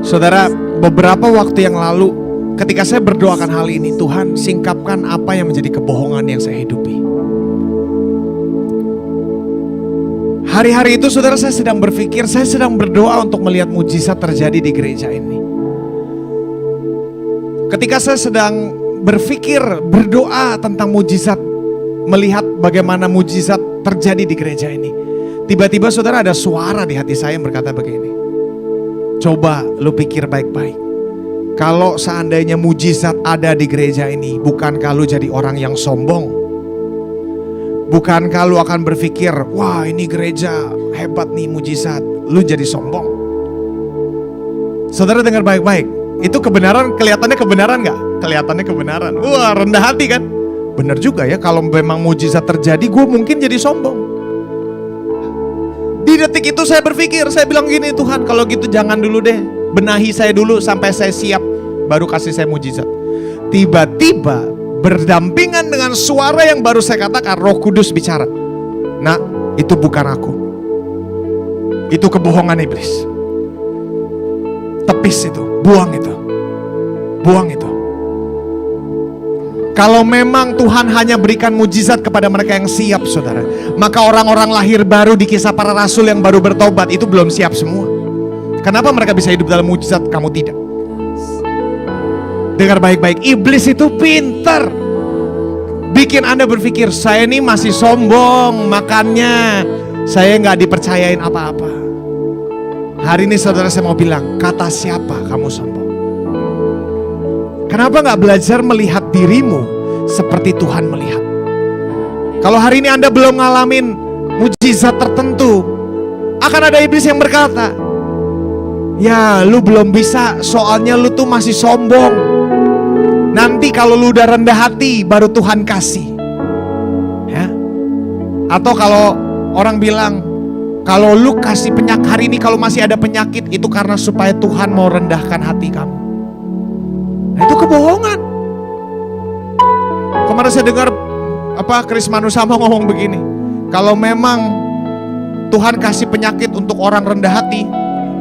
Saudara, beberapa waktu yang lalu ketika saya berdoakan hal ini, Tuhan singkapkan apa yang menjadi kebohongan yang saya hidupi. Hari-hari itu saudara, saya sedang berpikir, saya sedang berdoa untuk melihat mujizat terjadi di gereja ini. Ketika saya sedang berpikir, berdoa tentang mujizat, melihat bagaimana mujizat terjadi di gereja ini, tiba-tiba saudara ada suara di hati saya yang berkata begini, coba lu pikir baik-baik. Kalau seandainya mujizat ada di gereja ini, bukankah lu jadi orang yang sombong? Bukankah lu akan berpikir, wah ini gereja hebat nih mujizat, lu jadi sombong? Saudara dengar baik-baik. Itu kebenaran, kelihatannya kebenaran gak? Kelihatannya kebenaran. Wah, rendah hati kan? Benar juga ya, kalau memang mujizat terjadi, gue mungkin jadi sombong. Di detik itu saya berpikir, saya bilang gini, Tuhan kalau gitu jangan dulu deh. Benahi saya dulu sampai saya siap, baru kasih saya mujizat. Tiba-tiba berdampingan dengan suara yang baru saya katakan, Roh Kudus bicara. Nah, itu bukan aku. Itu kebohongan iblis. Tepis itu. Buang itu. Buang itu. Kalau memang Tuhan hanya berikan mujizat kepada mereka yang siap, saudara, maka orang-orang lahir baru di Kisah Para Rasul yang baru bertobat itu belum siap semua. Kenapa mereka bisa hidup dalam mujizat, kamu tidak? Dengar baik-baik, iblis itu pintar bikin Anda berpikir, saya ini masih sombong, makanya saya nggak dipercayain apa-apa. Hari ini saudara saya mau bilang, kata siapa kamu sombong? Kenapa gak belajar melihat dirimu seperti Tuhan melihat? Kalau hari ini Anda belum ngalamin mujizat tertentu, akan ada iblis yang berkata, ya lu belum bisa, soalnya lu tuh masih sombong. Nanti kalau lu udah rendah hati, baru Tuhan kasih ya. Atau kalau orang bilang, kalau lu kasih penyakit hari ini, kalau masih ada penyakit, itu karena supaya Tuhan mau rendahkan hati kamu. Nah, itu kebohongan. Kemarin saya dengar Chris Manusama ngomong begini, kalau memang Tuhan kasih penyakit untuk orang rendah hati,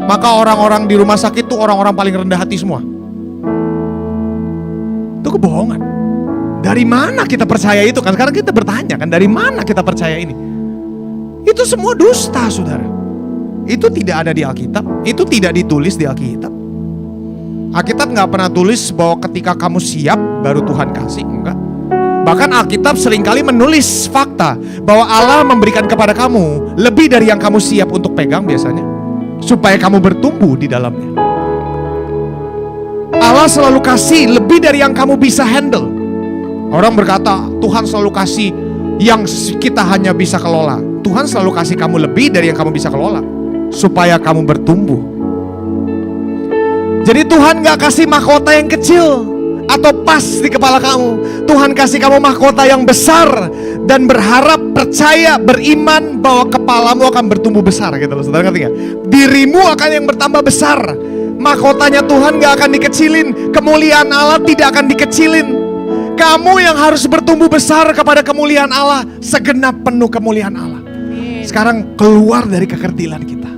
maka orang-orang di rumah sakit itu orang-orang paling rendah hati semua. Itu kebohongan. Dari mana kita percaya itu kan? Sekarang kita bertanya kan, dari mana kita percaya ini? Itu semua dusta, saudara. Itu tidak ada di Alkitab. Itu tidak ditulis di Alkitab. Alkitab gak pernah tulis bahwa ketika kamu siap baru Tuhan kasih. Enggak. Bahkan Alkitab seringkali menulis fakta bahwa Allah memberikan kepada kamu lebih dari yang kamu siap untuk pegang biasanya, supaya kamu bertumbuh di dalamnya. Allah selalu kasih lebih dari yang kamu bisa handle. Orang berkata Tuhan selalu kasih yang kita hanya bisa kelola. Tuhan selalu kasih kamu lebih dari yang kamu bisa kelola, supaya kamu bertumbuh. Jadi Tuhan gak kasih mahkota yang kecil atau pas di kepala kamu. Tuhan kasih kamu mahkota yang besar, dan berharap, percaya, beriman bahwa kepalamu akan bertumbuh besar gitu loh. Saudara ngerti gak? Dirimu akan yang bertambah besar. Mahkotanya Tuhan gak akan dikecilin. Kemuliaan Allah tidak akan dikecilin. Kamu yang harus bertumbuh besar kepada kemuliaan Allah, segenap penuh kemuliaan Allah. Sekarang keluar dari kekerdilan kita.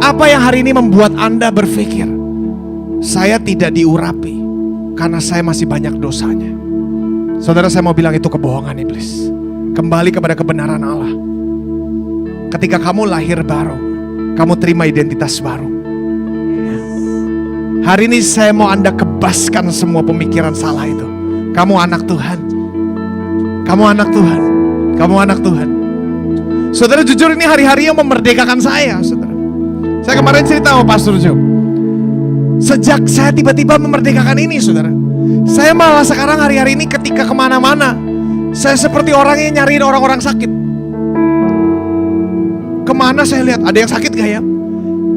Apa yang hari ini membuat Anda berpikir, saya tidak diurapi karena saya masih banyak dosanya? Saudara, saya mau bilang itu kebohongan iblis. Kembali kepada kebenaran Allah. Ketika kamu lahir baru, kamu terima identitas baru. Hari ini saya mau Anda kebaskan semua pemikiran salah itu. Kamu anak Tuhan. Kamu anak Tuhan. Kamu anak Tuhan. Saudara, jujur ini hari-hari yang memerdekakan saya, saudara. Saya kemarin cerita sama Pastor Jo. Sejak saya tiba-tiba memerdekakan ini, saudara, saya malah sekarang hari-hari ini ketika kemana-mana, saya seperti orang yang nyariin orang-orang sakit. Kemana saya lihat, ada yang sakit gak ya?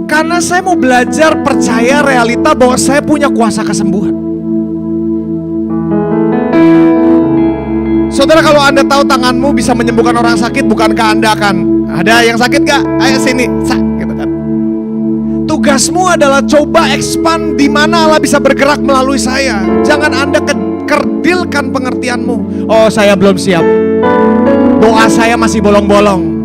Karena saya mau belajar percaya realita bahwa saya punya kuasa kesembuhan. Saudara, kalau Anda tahu tanganmu bisa menyembuhkan orang sakit, bukankah Anda akan, ada yang sakit gak? Ayo sini, gitu kan. Tugasmu adalah coba expand di mana Allah bisa bergerak melalui saya. Jangan Anda kerdilkan pengertianmu. Oh, saya belum siap. Doa saya masih bolong-bolong.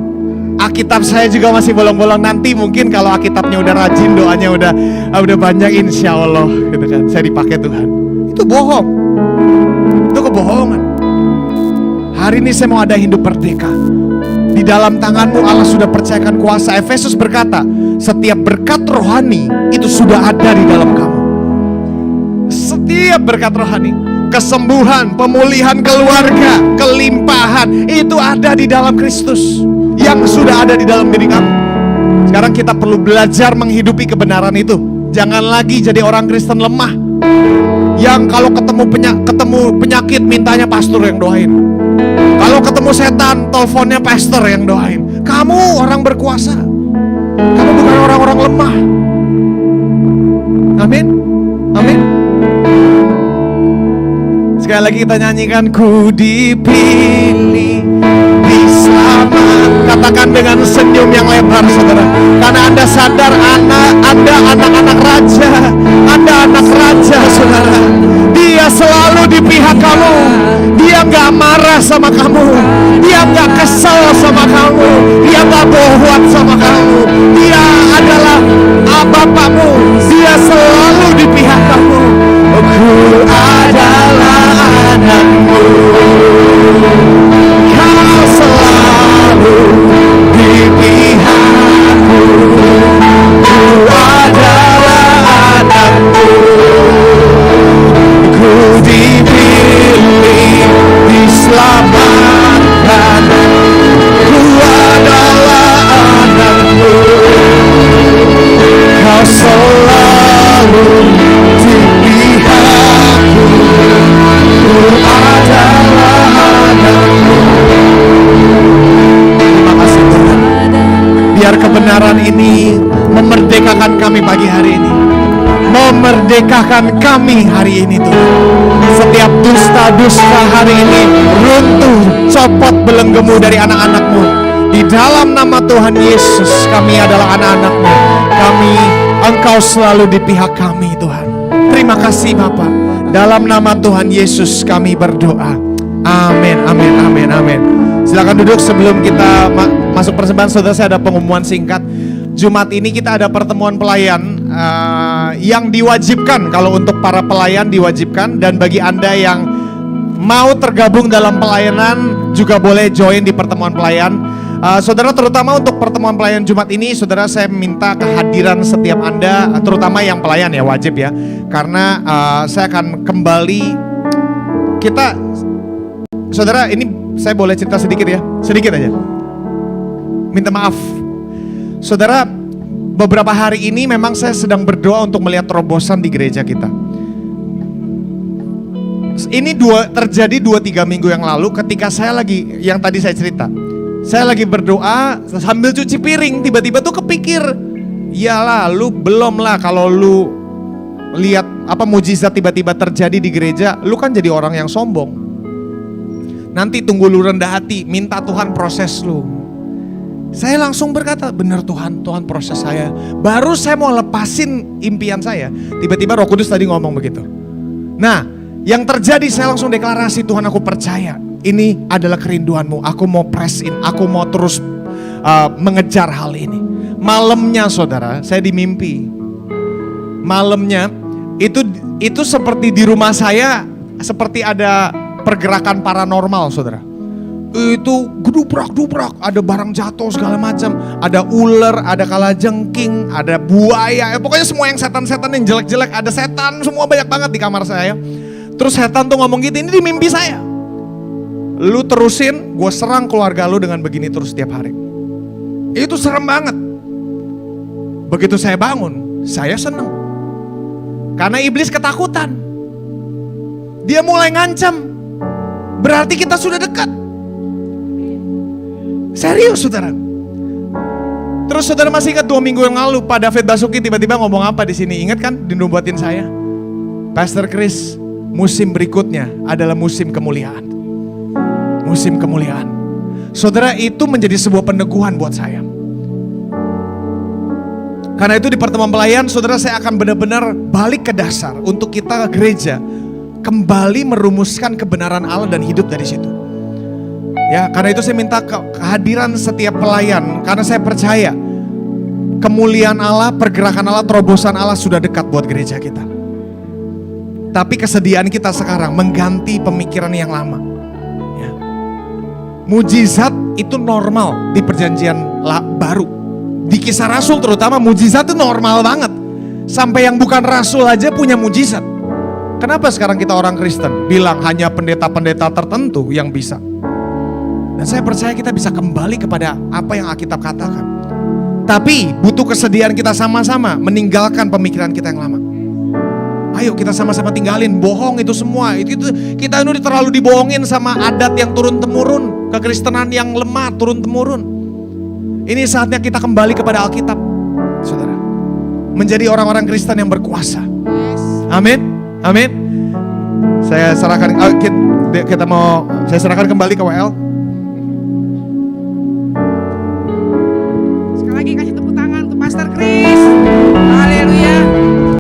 Alkitab saya juga masih bolong-bolong. Nanti mungkin kalau Alkitabnya udah rajin, doanya udah banyak, insya Allah, gitu kan, saya dipakai Tuhan. Itu bohong. Itu kebohongan. Hari ini saya mau ada hidup merdeka. Di dalam tanganmu Allah sudah percayakan kuasa. Efesus berkata, setiap berkat rohani itu sudah ada di dalam kamu. Setiap berkat rohani, kesembuhan, pemulihan keluarga, kelimpahan, itu ada di dalam Kristus, yang sudah ada di dalam diri kamu. Sekarang kita perlu belajar menghidupi kebenaran itu. Jangan lagi jadi orang Kristen lemah, yang kalau ketemu penyakit mintanya pastor yang doain. Kalau ketemu setan, teleponnya pastor yang doain. Kamu orang berkuasa. Kamu bukan orang-orang lemah. Amin. Amin. Sekali lagi kita nyanyikan, ku dipilih, diselamat. Katakan dengan senyum yang lebar, saudara. Karena Anda sadar Anda anak-anak raja. Anda anak raja, saudara. Dia selalu di pihak kamu. Dia gak marah sama kamu. Dia gak kesel sama kamu. Dia gak bohong sama kamu. Dia adalah Bapakmu. Dia selalu di pihak kamu. Ku adalah anakmu. Kau selalu di pihakku. Ku adalah anakmu. Ku dipilih, diselamatkan. Ku adalah anakmu. Kau selalu di pihakku. Ku adalah anakmu. Terima kasih Tuhan. Biar kebenaran ini memerdekakan kami pagi hari ini. Memerdekakan kami hari ini Tuhan. Setiap dusta-dusta hari ini runtuh, copot belenggemu dari anak-anak-Mu. Di dalam nama Tuhan Yesus, kami adalah anak-anak-Mu. Engkau selalu di pihak kami Tuhan. Terima kasih Bapa. Dalam nama Tuhan Yesus kami berdoa. Amin, amin, amin, amin. Silakan duduk sebelum kita masuk persembahan. Saudara, saya ada pengumuman singkat. Jumat ini kita ada pertemuan pelayan yang diwajibkan. Kalau untuk para pelayan diwajibkan, dan bagi Anda yang mau tergabung dalam pelayanan juga boleh join di pertemuan pelayan. Saudara, terutama untuk pertemuan pelayan Jumat ini, saudara, saya minta kehadiran setiap Anda, terutama yang pelayan ya, wajib ya. Karena saya akan kembali, saudara, ini saya boleh cerita sedikit ya, sedikit aja. Minta maaf. Saudara, beberapa hari ini memang saya sedang berdoa untuk melihat terobosan di gereja kita. Ini terjadi 2-3 minggu yang lalu ketika saya lagi, yang tadi saya cerita. Saya lagi berdoa sambil cuci piring, tiba-tiba tuh kepikir, iyalah lu belum lah kalau lu lihat apa mujizat tiba-tiba terjadi di gereja, lu kan jadi orang yang sombong. Nanti tunggu lu rendah hati, minta Tuhan proses lu. Saya langsung berkata, benar Tuhan, Tuhan proses saya. Baru saya mau lepasin impian saya, tiba-tiba Roh Kudus tadi ngomong begitu. Nah, yang terjadi saya langsung deklarasi, Tuhan aku percaya ini adalah kerinduanmu. Aku mau press in, aku mau terus mengejar hal ini. Malamnya saudara, saya dimimpi. Malamnya itu seperti di rumah saya, seperti ada pergerakan paranormal saudara. Itu gedubrak-dubrak, ada barang jatuh segala macam, ada ular, ada kalajengking, ada buaya, pokoknya semua yang setan-setan yang jelek-jelek, ada setan semua banyak banget di kamar saya. Terus setan tuh ngomong gitu, ini di mimpi saya. Lu terusin, gue serang keluarga lu dengan begini terus setiap hari. Itu serem banget. Begitu saya bangun, saya seneng. Karena iblis ketakutan. Dia mulai ngancam. Berarti kita sudah dekat. Serius saudara. Terus saudara masih ingat 2 minggu yang lalu Pak David Basuki tiba-tiba ngomong apa di sini? Ingat kan dinubuatin saya? Pastor Chris, musim berikutnya adalah musim kemuliaan. Musim kemuliaan. Saudara, itu menjadi sebuah peneguhan buat saya. Karena itu di pertemuan pelayan, saudara, saya akan benar-benar balik ke dasar untuk kita gereja kembali merumuskan kebenaran Allah dan hidup dari situ. Ya, karena itu saya minta kehadiran setiap pelayan, karena saya percaya kemuliaan Allah, pergerakan Allah, terobosan Allah sudah dekat buat gereja kita. Tapi kesediaan kita sekarang mengganti pemikiran yang lama. Ya. Mujizat itu normal di perjanjian baru. Di Kisah Rasul terutama mujizat itu normal banget. Sampai yang bukan rasul aja punya mujizat. Kenapa sekarang kita orang Kristen bilang hanya pendeta-pendeta tertentu yang bisa? Dan saya percaya kita bisa kembali kepada apa yang Alkitab katakan. Tapi butuh kesediaan kita sama-sama meninggalkan pemikiran kita yang lama. Ayo kita sama-sama tinggalin bohong itu semua. Kita ini terlalu dibohongin sama adat yang turun-temurun, kekristenan yang lemah turun-temurun. Ini saatnya kita kembali kepada Alkitab, saudara. Menjadi orang-orang Kristen yang berkuasa. Amin, amin. Saya serahkan kembali ke WL.